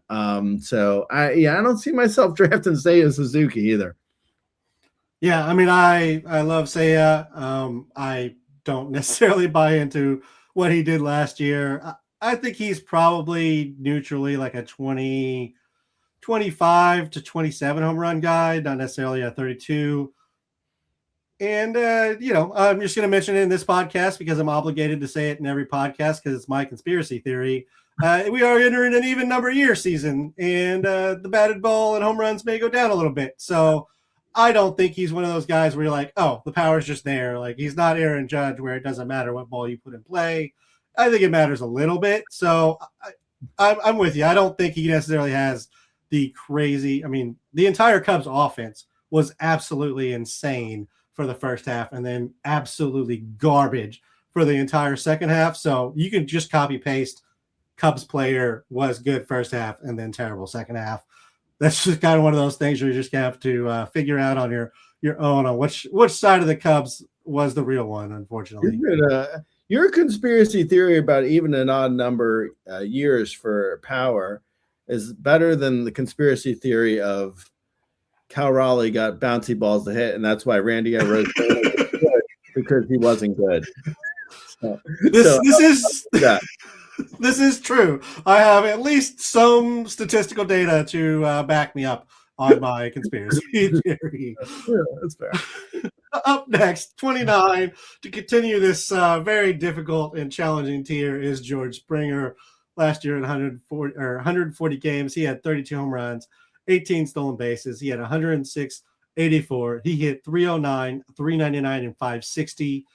S2: So I don't see myself drafting Seiya Suzuki either.
S1: Yeah, I mean, I love Seiya. I don't necessarily buy into what he did last year. I think he's probably neutrally like a 20 25 to 27 home run guy, not necessarily a 32. And, I'm just going to mention it in this podcast because I'm obligated to say it in every podcast because it's my conspiracy theory. We are entering an even number year season, and the batted ball and home runs may go down a little bit. So I don't think he's one of those guys where you're like, oh, the power's just there. Like, he's not Aaron Judge where it doesn't matter what ball you put in play. I think it matters a little bit. So I'm with you. I don't think he necessarily has the crazy – I mean, the entire Cubs offense was absolutely insane for the first half and then absolutely garbage for the entire second half. So you can just copy paste Cubs player was good first half and then terrible second half. That's just kind of one of those things where you just have to figure out on your own on which side of the Cubs was the real one, unfortunately.
S2: Your conspiracy theory about even an odd number years for power is better than the conspiracy theory of Cal Raleigh got bouncy balls to hit, and that's why Randy Rose because he wasn't good.
S1: This is true. I have at least some statistical data to back me up on my conspiracy theory.
S2: Yeah, that's fair.
S1: Up next, 29, to continue this very difficult and challenging tier is George Springer. Last year in 140 games, he had 32 home runs, 18 stolen bases. He had 106, 84. He hit 309, 399, and 560.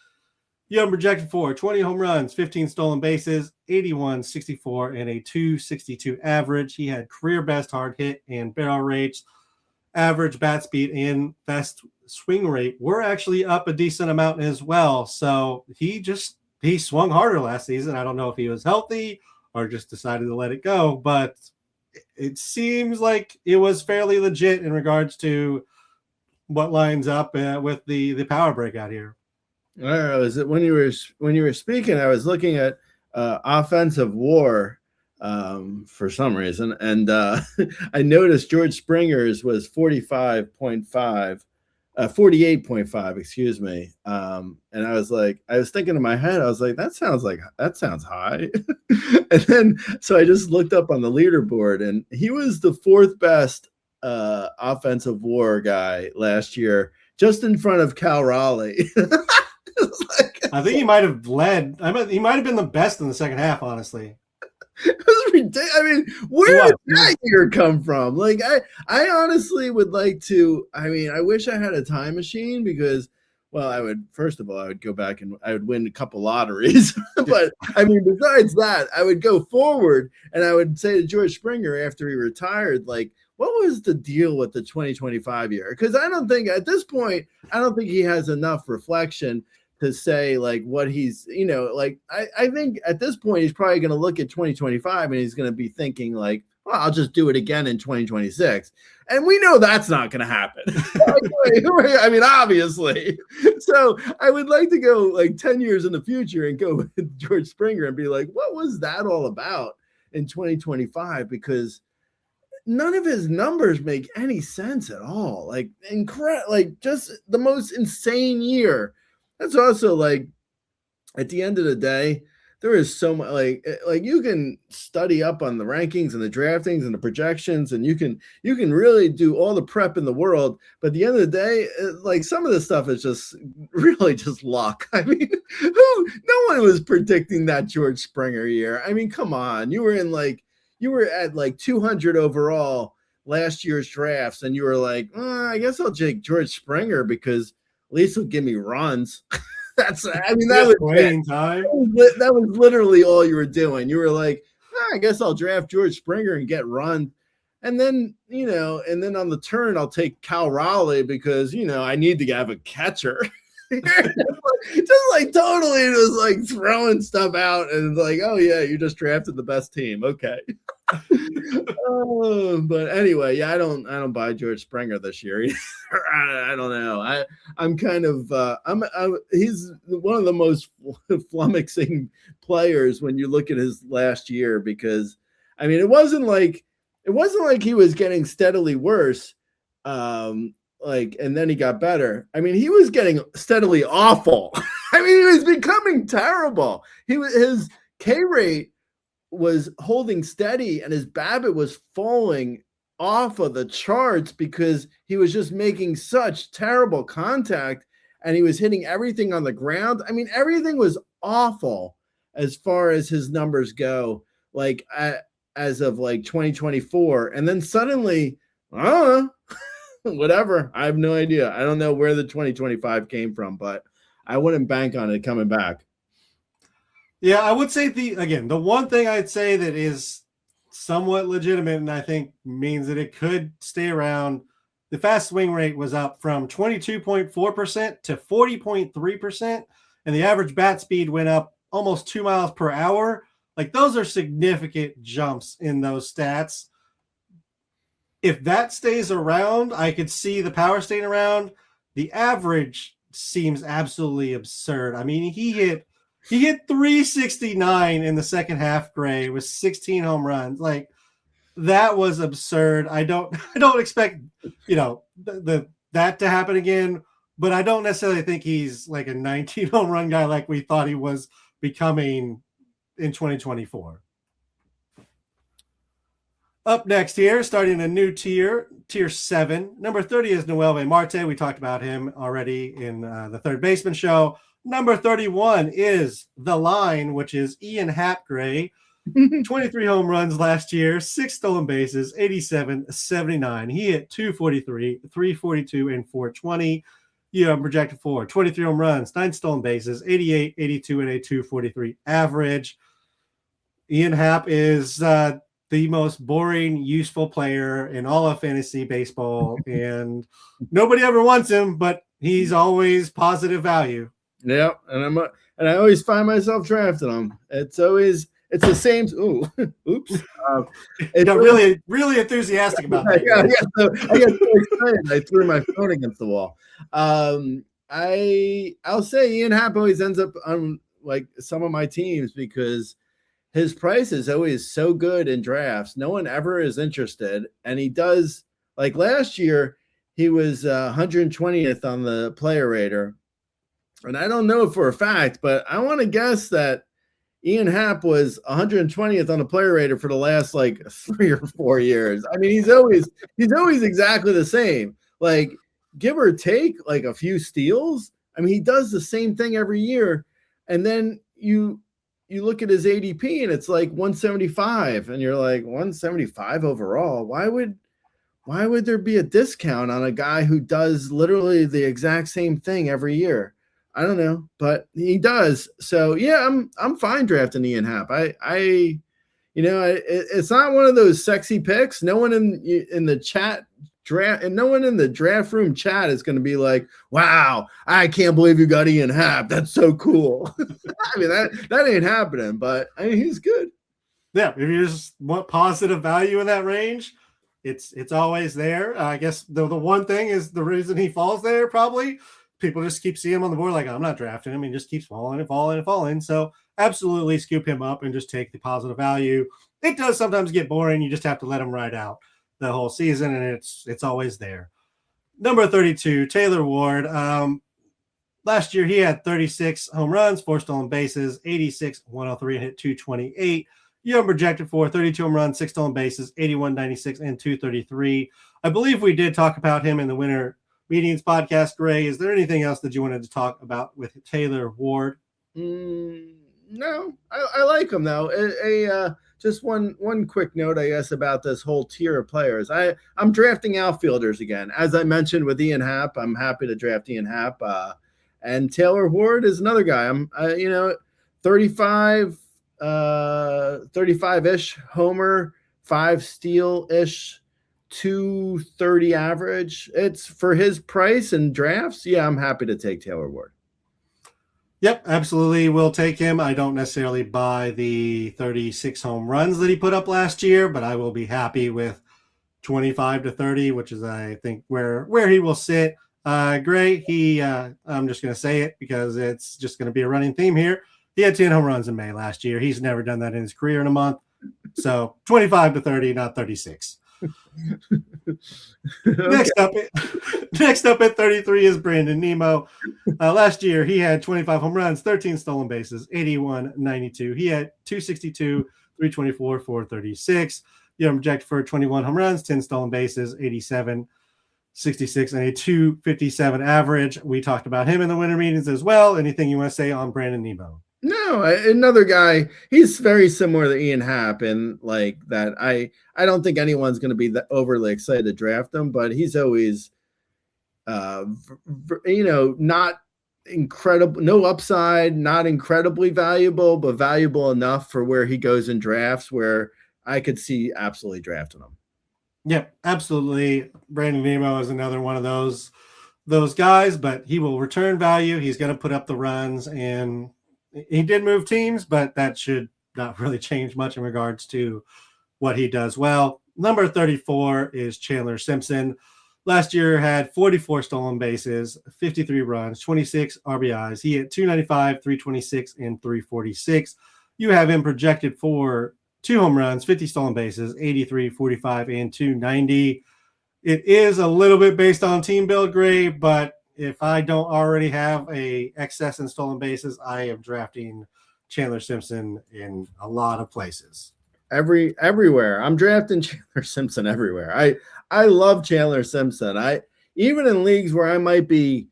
S1: You have him projected for 20 home runs, 15 stolen bases, 81, 64, and a 262 average. He had career best hard hit and barrel rates. Average bat speed and best swing rate were actually up a decent amount as well. So he swung harder last season. I don't know if he was healthy or just decided to let it go, but it seems like it was fairly legit in regards to what lines up with the power breakout here.
S2: I don't know. Is it when you were speaking, I was looking at offensive WAR for some reason, and I noticed George Springer's was 48.5, excuse me. And I was thinking in my head, I was like, that sounds high. And then so I just looked up on the leaderboard, and he was the fourth best offensive WAR guy last year, just in front of Cal Raleigh.
S1: I think he might have led. He might have been the best in the second half, honestly.
S2: It was ridiculous. I mean, where did that year come from? Like, I honestly would like to. I mean, I wish I had a time machine because, well, I would go back and I would win a couple lotteries. But I mean, besides that, I would go forward and I would say to George Springer after he retired, like, what was the deal with the 2025 year? Because I don't think at this point, he has enough reflection to say like what he's, I think at this point he's probably going to look at 2025 and he's going to be thinking like, well, I'll just do it again in 2026. And we know that's not going to happen. I mean, obviously. So I would like to go like 10 years in the future and go with George Springer and be like, what was that all about in 2025? Because none of his numbers make any sense at all. Like just the most insane year. That's also like at the end of the day, there is so much like you can study up on the rankings and the draftings and the projections, and you can really do all the prep in the world. But at the end of the day, like some of the stuff is just really just luck. I mean, no one was predicting that George Springer year. I mean, come on, you were at like 200 overall last year's drafts, and you were like, I guess I'll take George Springer because at least he'll give me runs. That was literally all you were doing. You were like, I guess I'll draft George Springer and get run. And then, and then on the turn, I'll take Cal Raleigh because, I need to have a catcher. Just like totally it was like throwing stuff out and like, oh yeah, you just drafted the best team. Okay. But anyway, yeah, I don't buy George Springer this year. I don't know. I'm kind of he's one of the most flummoxing players when you look at his last year, because I mean it wasn't like he was getting steadily worse. And then he got better. I mean, he was getting steadily awful. I mean, he was becoming terrible. His K rate was holding steady and his BABIP was falling off of the charts because he was just making such terrible contact and he was hitting everything on the ground. I mean, everything was awful as far as his numbers go, like as of like 2024. And then suddenly, whatever. I have no idea. I don't know where the 2025 came from, but I wouldn't bank on it coming back.
S1: Yeah, I would say the one thing I'd say that is somewhat legitimate and I think means that it could stay around. The fast swing rate was up from 22.4% to 40.3%, and the average bat speed went up almost 2 miles per hour. Like, those are significant jumps in those stats. If that stays around, I could see the power staying around. The average seems absolutely absurd. I mean, he hit 369 in the second half, Gray, with 16 home runs. Like, that was absurd. I don't expect, that to happen again, but I don't necessarily think he's like a 19 home run guy like we thought he was becoming in 2024. Up next here, starting a new tier 7. Number 30 is Noelve Marte. We talked about him already in the third baseman show. Number 31 is The Line, which is Ian Happ, Gray. 23 home runs last year, 6 stolen bases, 87, 79. He hit 243, 342, and 420. You projected for 23 home runs, 9 stolen bases, 88, 82, and a 243 average. Ian Happ is the most boring, useful player in all of fantasy baseball, and nobody ever wants him, but he's always positive value.
S2: Yeah, and I always find myself drafting him. It's the same. Oops.
S1: It got really enthusiastic about that.
S2: Yeah. So I got so excited. I threw my phone against the wall. I'll say Ian Happ always ends up on like some of my teams because his price is always so good in drafts. No one ever is interested, and he does. Like last year, he was 120th on the player rater. And I don't know for a fact, but I want to guess that Ian Happ was 120th on the player rater for the last like 3 or 4 years. I mean, he's always exactly the same. Like, give or take like a few steals. I mean, he does the same thing every year. And then you look at his ADP and it's like 175, and you're like 175 overall. Why would there be a discount on a guy who does literally the exact same thing every year? I don't know, but he does. So yeah, I'm fine drafting Ian Happ. It's not one of those sexy picks. No one in the chat draft and no one in the draft room chat is going to be like, "Wow, I can't believe you got Ian Happ. That's so cool." I mean, that ain't happening, but I mean, he's good.
S1: Yeah, if you just want positive value in that range, it's always there. I guess the one thing is the reason he falls there probably. People just keep seeing him on the board like, I'm not drafting him. He just keeps falling and falling and falling. So absolutely scoop him up and just take the positive value. It does sometimes get boring. You just have to let him ride out the whole season, and it's always there. Number 32, Taylor Ward. Last year, he had 36 home runs, 4 stolen bases, 86, 103, and hit 228. You projected for 32 home runs, 6 stolen bases, 81, 96, and 233. I believe we did talk about him in the winter meetings podcast. Gray, is there anything else that you wanted to talk about with Taylor Ward?
S2: No, I like him though. Just one quick note, I guess, about this whole tier of players. I'm drafting outfielders again. As I mentioned with Ian Happ, I'm happy to draft Ian Happ. And Taylor Ward is another guy. I'm 35-ish homer, 5 steal-ish, 230 average. It's for his price and drafts. Yeah, I'm happy to take Taylor Ward.
S1: Yep, absolutely. We'll take him. I don't necessarily buy the 36 home runs that he put up last year, but I will be happy with 25 to 30, which is, I think, where he will sit. Gray, I'm just going to say it because it's just going to be a running theme here. He had 10 home runs in May last year. He's never done that in his career in a month. So 25 to 30, not 36. Okay. Next up at 33 is Brandon Nemo. Last year, he had 25 home runs, 13 stolen bases, 81, 92. He had 262, 324, 436. You have him projected for 21 home runs, 10 stolen bases, 87, 66, and a 257 average. We talked about him in the winter meetings as well. Anything you want to say on Brandon Nimmo?
S2: No, another guy. He's very similar to Ian Happ, and like that. I don't think anyone's going to be overly excited to draft him, but he's always, not incredible, no upside, not incredibly valuable, but valuable enough for where he goes in drafts where I could see absolutely drafting him.
S1: Yep, absolutely. Brandon Nimmo is another one of those guys, but he will return value. He's going to put up the runs, and he did move teams, but that should not really change much in regards to what he does well. Number 34 is Chandler Simpson. Last year had 44 stolen bases, 53 runs, 26 RBIs. He hit 295, 326, and 346. You have him projected for 2 home runs, 50 stolen bases, 83, 45, and 290. It is a little bit based on team build grade, but if I don't already have a excess in stolen bases, I am drafting Chandler Simpson in a lot of places.
S2: Everywhere. I'm drafting Chandler Simpson everywhere. I love Chandler Simpson. Even in leagues where I might be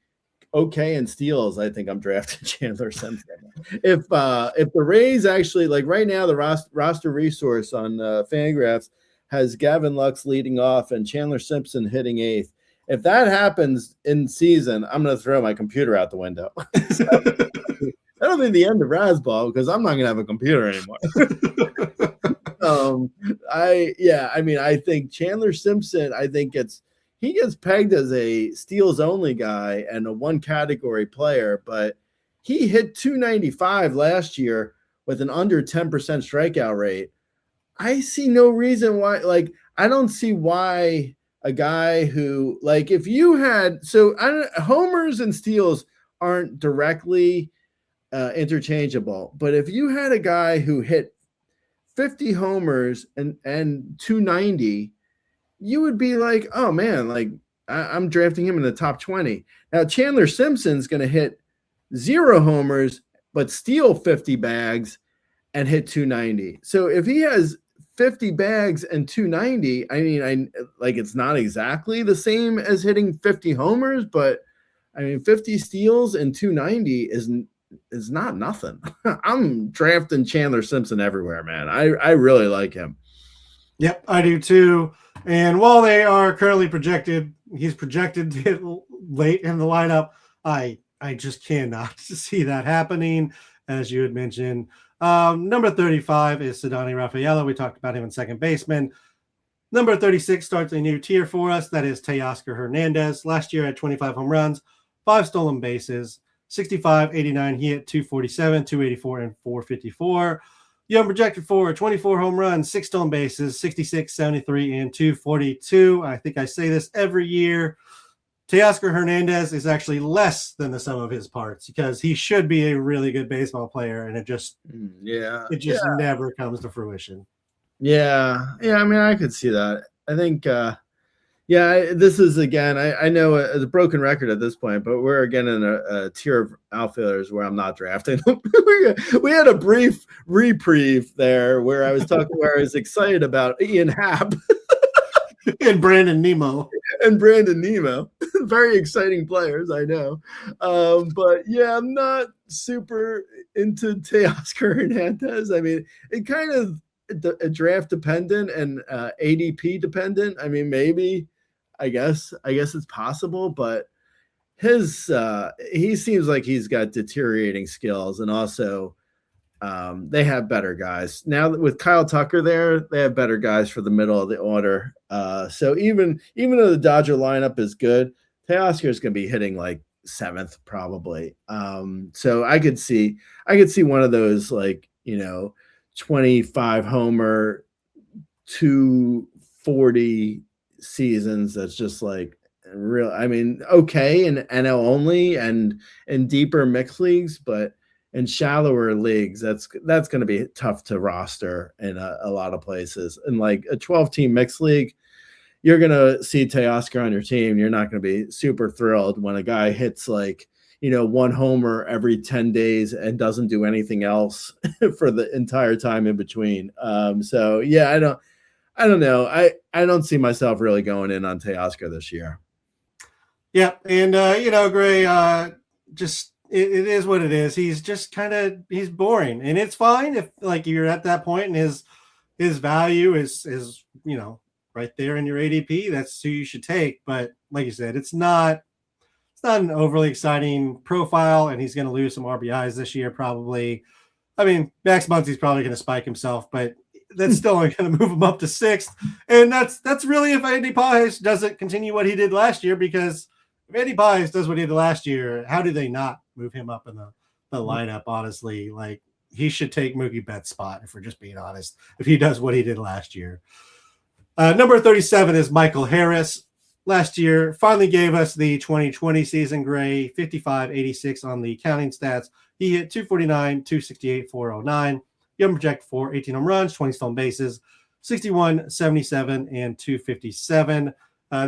S2: okay in steals, I think I'm drafting Chandler Simpson. If the Rays actually, like right now, the roster resource on Fangraphs has Gavin Lux leading off and Chandler Simpson hitting 8th. If that happens in season, I'm going to throw my computer out the window. So, that'll be the end of Razzball because I'm not going to have a computer anymore. I think Chandler Simpson, he gets pegged as a steals only guy and a one category player, but he hit 295 last year with an under 10% strikeout rate. I see no reason why, I don't see why a guy who, if you had, homers and steals aren't directly interchangeable, but if you had a guy who hit 50 homers and 290, you would be like, oh man, I'm drafting him in the top 20. Now Chandler Simpson's going to hit 0 homers but steal 50 bags and hit 290. So if he has 50 bags and 290, it's not exactly the same as hitting 50 homers, but 50 steals and 290 is not nothing. I'm drafting Chandler Simpson everywhere, man. I really like him.
S1: Yep, I do too. And while they are currently he's projected to hit late in the lineup. I just cannot see that happening, as you had mentioned. Number 35 is Ceddanne Rafaela. We talked about him in second baseman. Number 36 starts a new tier for us. That is Teoscar Hernandez. Last year had 25 home runs, 5 stolen bases, 65, 89. He hit 247, 284, and 454. You have projected for 24 home runs, 6 stolen bases, 66, 73, and 242. I think I say this every year. Teoscar Hernandez is actually less than the sum of his parts because he should be a really good baseball player, and it just never comes to fruition.
S2: Yeah. I could see that. I think, this is, again, I know it's a broken record at this point, but we're again in a tier of outfielders where I'm not drafting. We had a brief reprieve there where I was excited about Ian Happ.
S1: And Brandon Nimmo.
S2: Very exciting players, I know. But yeah, I'm not super into Teoscar Hernandez. It kind of draft dependent and ADP dependent. Maybe, I guess it's possible, but he seems like he's got deteriorating skills, and also they have better guys now with Kyle Tucker there. They have better guys for the middle of the order. So even though the Dodger lineup is good, Teoscar is going to be hitting 7th probably. So I could see one of those 25 homer 240 seasons that's just real. Okay in NL only and in deeper mixed leagues, but in shallower leagues, that's going to be tough to roster in a lot of places. In a 12-team mixed league, you're going to see Teoscar on your team. You're not going to be super thrilled when a guy hits 1 homer every 10 days and doesn't do anything else for the entire time in between. So yeah, I don't know. I don't see myself really going in on Teoscar this year.
S1: Yeah, and Gray, just it is what it is. He's just he's boring, and it's fine if like you're at that point and his value is right there in your ADP. That's who you should take. But like you said, it's not an overly exciting profile, and he's going to lose some RBIs this year probably. I mean, next month he's probably going to spike himself, but that's still only going to move him up to sixth. And that's really if Andy Pages doesn't continue what he did last year, because if Andy Pages does what he did last year, how do they not move him up in the lineup? Honestly, like he should take Mookie Betts' spot if we're just being honest. If he does what he did last year, number 37 is Michael Harris. Last year, finally gave us the 2020 season, Gray, 55-86 on the counting stats. He hit 249, 268, 409. Young project for 18 home runs, 20 stolen bases, 61, 77, and 257.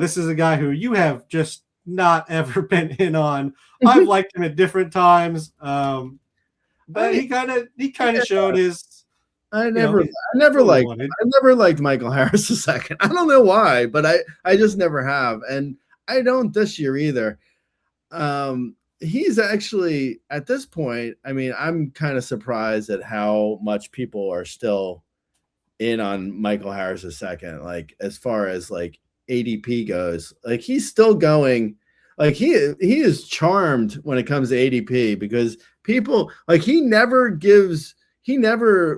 S1: This is a guy who you have just not ever been in on. I've liked him at different times, but he kind of showed his.
S2: I never liked Michael Harris II. I don't know why, but I just never have, and I don't this year either. He's actually at this point. I mean, I'm kind of surprised at how much people are still in on Michael Harris II. Like as far as like ADP goes, like he's still going. Like he is charmed when it comes to ADP because people like he never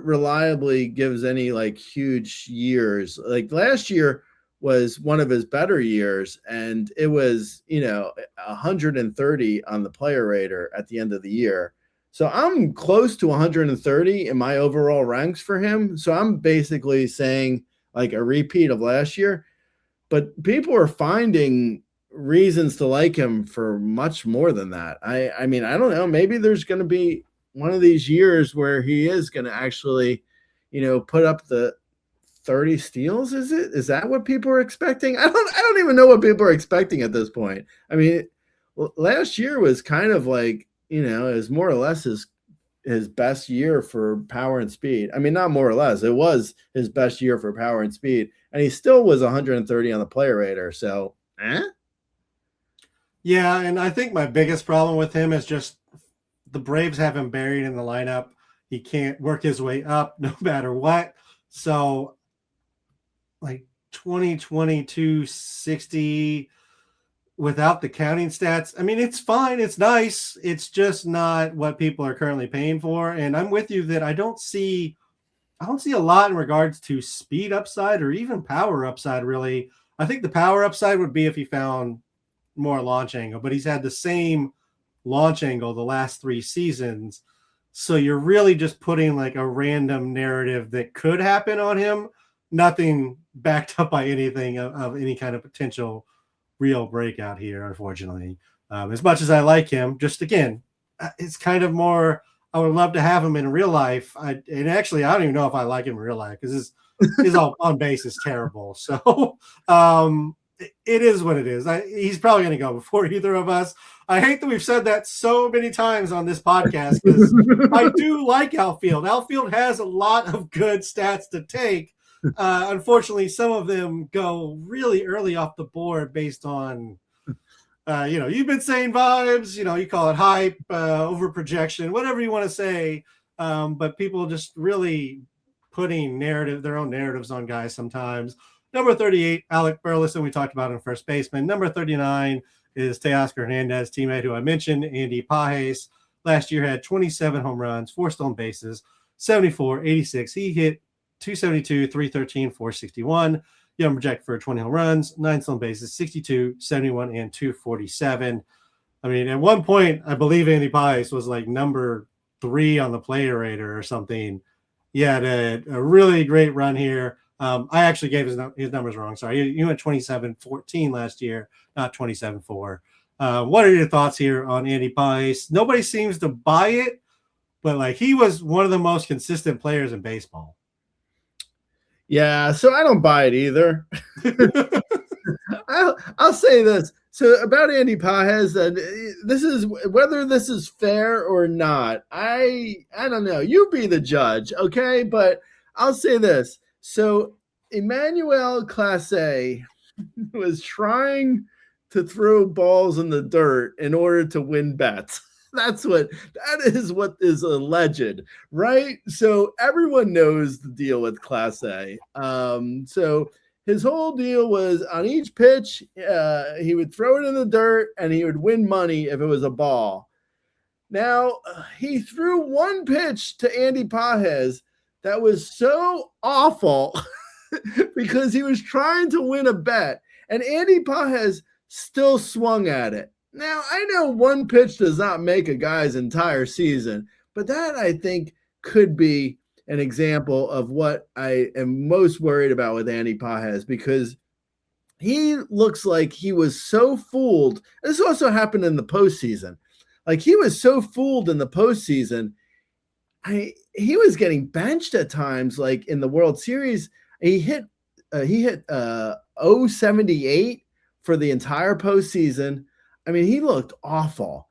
S2: reliably gives any like huge years. Like last year was one of his better years, and it was 130 on the player rater at the end of the year. So I'm close to 130 in my overall ranks for him. So I'm basically saying like a repeat of last year, but people are finding reasons to like him for much more than that. I mean, I don't know. Maybe there's going to be one of these years where he is going to actually, put up the 30 steals. Is that what people are expecting? I don't even know what people are expecting at this point. I mean, last year was kind of like, it was more or less his best year for power and speed. I mean, not more or less. It was his best year for power and speed, and he still was 130 on the player rater. So,
S1: Yeah, and I think my biggest problem with him is just the Braves have him buried in the lineup. He can't work his way up no matter what. So, like 2022 60 without the counting stats. I mean, it's fine. It's nice. It's just not what people are currently paying for. And I'm with you that I don't see a lot in regards to speed upside or even power upside, really. I think the power upside would be if he found more launch angle, but he's had the same launch angle the last 3 seasons. So you're really just putting like a random narrative that could happen on him, nothing backed up by anything of any kind of potential real breakout here, unfortunately. As much as I like him, just again, it's kind of more, I would love to have him in real life. And actually, I don't even know if I like him in real life because his all on base is terrible. So it is what it is. He's probably going to go before either of us. I hate that we've said that so many times on this podcast because I do like Outfield. Outfield has a lot of good stats to take. Unfortunately, some of them go really early off the board based on, you've been saying vibes, you call it hype, over projection, whatever you want to say. But people just really putting their own narratives on guys sometimes. Number 38, Alec Burleson, we talked about him, first baseman. Number 39 is Teoscar Hernandez, teammate who I mentioned, Andy Pages. Last year had 27 home runs, 4 stolen bases, 74, 86. He hit 272, 313, 461. Young project for 20 home runs, 9 stolen bases, 62, 71, and 247. I mean, at one point, I believe Andy Pages was like number 3 on the player rater or something. He had a really great run here. I actually gave his numbers wrong. Sorry. He went 27-14 last year, not 27-4. What are your thoughts here on Andy Pages? Nobody seems to buy it, but like he was one of the most consistent players in baseball.
S2: Yeah, so I don't buy it either. I'll say this. So about Andy Pages, this is whether this is fair or not. I don't know. You be the judge, okay? But I'll say this. So Emmanuel Clase was trying to throw balls in the dirt in order to win bets. That is what is alleged, right? So everyone knows the deal with Class A. So his whole deal was on each pitch, he would throw it in the dirt and he would win money if it was a ball. Now, he threw one pitch to Andy Pages that was so awful because he was trying to win a bet, and Andy Pages still swung at it. Now, I know one pitch does not make a guy's entire season, but that, I think, could be an example of what I am most worried about with Andy Pages, because he looks like he was so fooled. This also happened in the postseason. Like, he was so fooled in the postseason. He was getting benched at times, like in the World Series. He hit 078 for the entire postseason. I mean, he looked awful.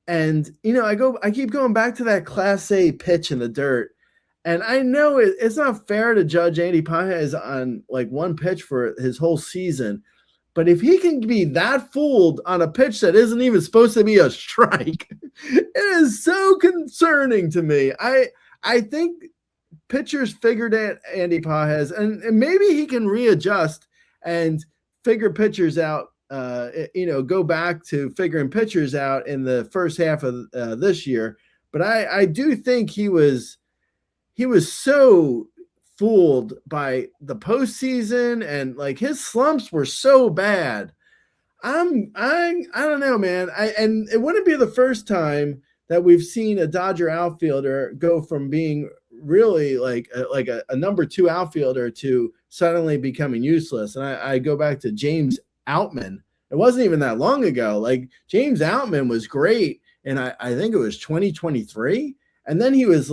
S2: And, I keep going back to that Class A pitch in the dirt. And I know it's not fair to judge Andy Pages on like one pitch for his whole season. But if he can be that fooled on a pitch that isn't even supposed to be a strike, it is so concerning to me. I think pitchers figured out Andy Pages, and maybe he can readjust and figure pitchers out, go back to figuring pitchers out in the first half of this year. But I do think he was so fooled by the postseason, and like his slumps were so bad. I don't know, man. And it wouldn't be the first time that we've seen a Dodger outfielder go from being really like a number 2 outfielder to suddenly becoming useless. And I go back to James Outman. It wasn't even that long ago. Like, James Outman was great, and I think it was 2023. And then he was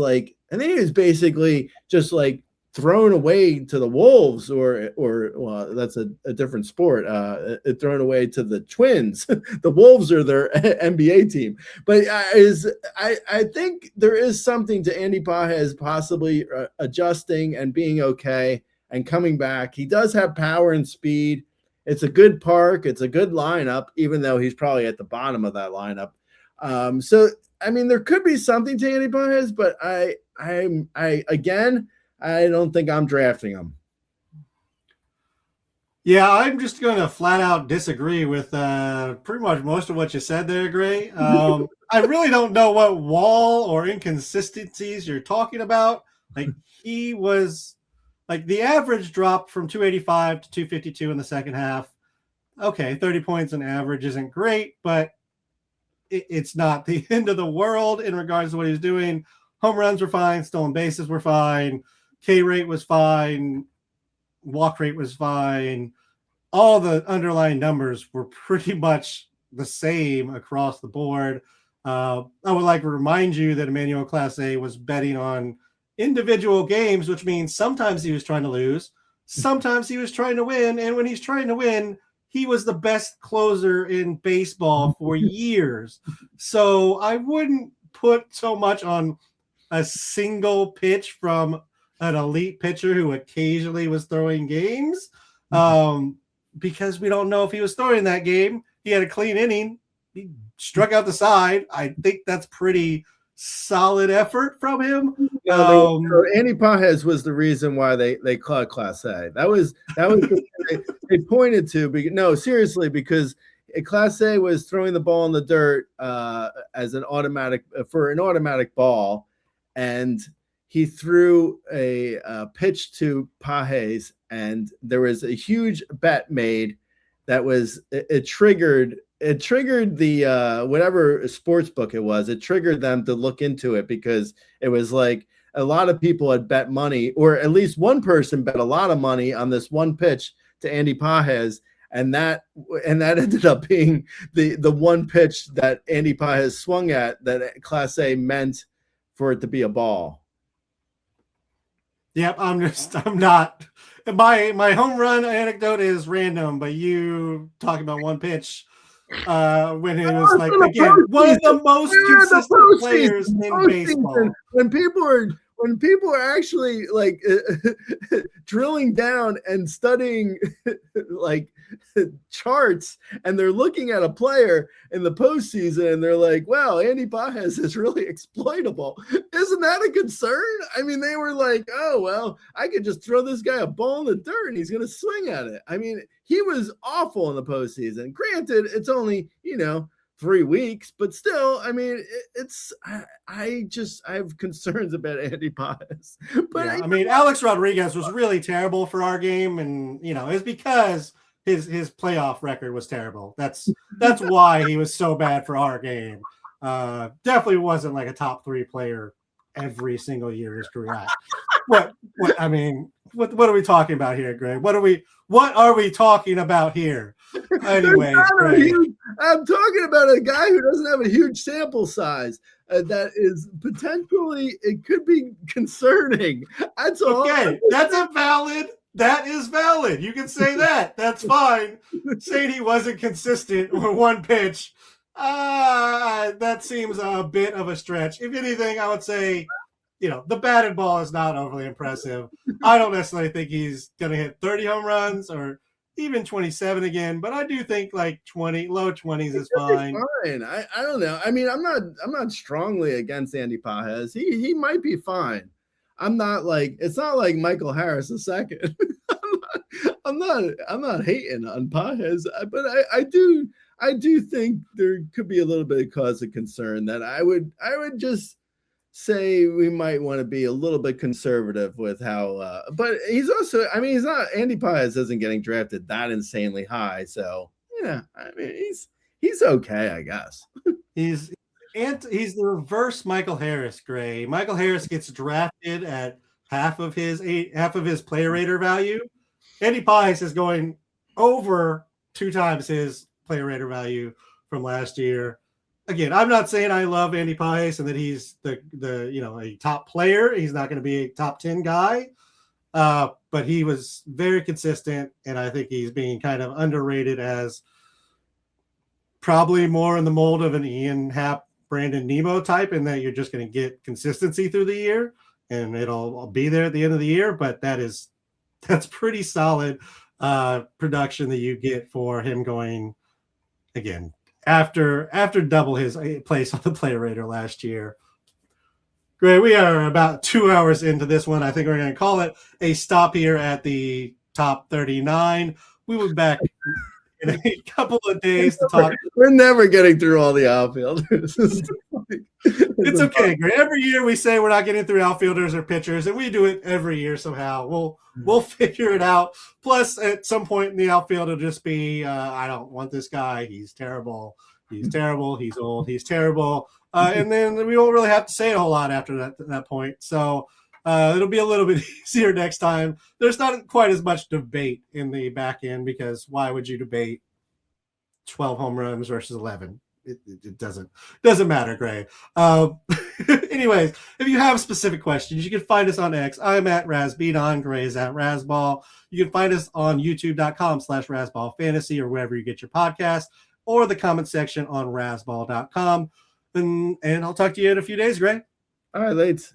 S2: basically just like thrown away to the Wolves, or well, that's a different sport. Thrown away to the Twins. The Wolves are their NBA team. But I think there is something to Andy Pages possibly adjusting and being okay and coming back. He does have power and speed. It's a good park. It's a good lineup, even though he's probably at the bottom of that lineup. So I mean, there could be something to Andy Pages, but I don't think I'm drafting him.
S1: Yeah, I'm just going to flat out disagree with pretty much most of what you said there, Gray. I really don't know what wall or inconsistencies you're talking about. Like, he was like, the average dropped from 285 to 252 in the second half. Okay, 30 points on average isn't great, but it's not the end of the world in regards to what he was doing. Home runs were fine. Stolen bases were fine. K rate was fine. Walk rate was fine. All the underlying numbers were pretty much the same across the board. I would like to remind you that Emmanuel Clase was betting on individual games, which means sometimes he was trying to lose, sometimes he was trying to win. And when he's trying to win, he was the best closer in baseball for years. So I wouldn't put so much on a single pitch from an elite pitcher who occasionally was throwing games, because we don't know if he was throwing that game. He had a clean inning. He struck out the side. I think that's pretty solid effort from him.
S2: Andy Pages was the reason why they called Class A. That was they pointed to. No, seriously, because Class A was throwing the ball in the dirt as an automatic ball, and he threw a pitch to Pages, and there was a huge bet made that was it triggered the whatever sports book it was. It triggered them to look into it, because it was like a lot of people had bet money, or at least one person bet a lot of money on this one pitch to Andy Pages, and that ended up being the one pitch that Andy Pages swung at that Class A meant for it to be a ball.
S1: Yep, I'm not. My home run anecdote is random, but you talking about one pitch when it was like, again, one of the most consistent players in baseball.
S2: When people when people are actually like drilling down and studying like charts, and they're looking at a player in the postseason, and they're like, "Wow, Andy Pages is really exploitable." Isn't that a concern? I mean, they were like, "Oh well, I could just throw this guy a ball in the dirt, and he's going to swing at it." I mean, he was awful in the postseason. Granted, it's only 3 weeks, but still, I mean, I have concerns about Andy Pages. But
S1: yeah, I mean, Alex Rodriguez was really terrible for our game, and it's because his playoff record was terrible. That's why he was so bad for our game. Definitely wasn't like a top 3 player every single year of his career. What I mean, what are we talking about here, Greg? What are we talking about here? Anyways,
S2: I'm talking about a guy who doesn't have a huge sample size. That is potentially, it could be concerning. That's all.
S1: Okay, that is valid. You can say that. That's fine. Saying he wasn't consistent or one pitch, that seems a bit of a stretch. If anything, I would say, the batted ball is not overly impressive. I don't necessarily think he's going to hit 30 home runs or even 27 again, but I do think like 20, low 20s is fine.
S2: Fine. I don't know. I mean, I'm not strongly against Andy Pages. He might be fine. I'm not like, it's not like Michael Harris II. I'm not hating on Pages, but I do think there could be a little bit of cause of concern that I would just say we might want to be a little bit conservative with how, but he's also, I mean, Andy Pages isn't getting drafted that insanely high. So yeah, I mean, he's okay, I guess.
S1: He's the reverse Michael Harris, Gray. Michael Harris gets drafted at half of his player rater value. Andy Pages is going over 2 times his player rater value from last year. Again, I'm not saying I love Andy Pages and that he's a top player. He's not going to be a top 10 guy, but he was very consistent, and I think he's being kind of underrated as probably more in the mold of an Ian Happ, Brandon Nemo type, in that you're just going to get consistency through the year, and it'll be there at the end of the year. But that's pretty solid production that you get for him going again after double his place on the player rater last year. Great. We are about 2 hours into this one. I think we're going to call it a stop here at the top 39. We will be back in a couple of days to talk.
S2: We're never getting through all the outfielders.
S1: It's okay, Greg. Every year we say we're not getting through outfielders or pitchers, and we do it every year somehow. We'll figure it out. Plus, at some point in the outfield, it'll just be, I don't want this guy. He's terrible. He's terrible. He's old. He's terrible. And then we won't really have to say a whole lot after that point. So it'll be a little bit easier next time. There's not quite as much debate in the back end, because why would you debate 12 home runs versus 11? It doesn't matter, Gray. Anyways, if you have specific questions, you can find us on X. I'm at Razbeaton. Gray is at Razball. You can find us on youtube.com/RazballFantasy or wherever you get your podcast, or the comment section on Razball.com. And I'll talk to you in a few days, Gray.
S2: All right, Lates.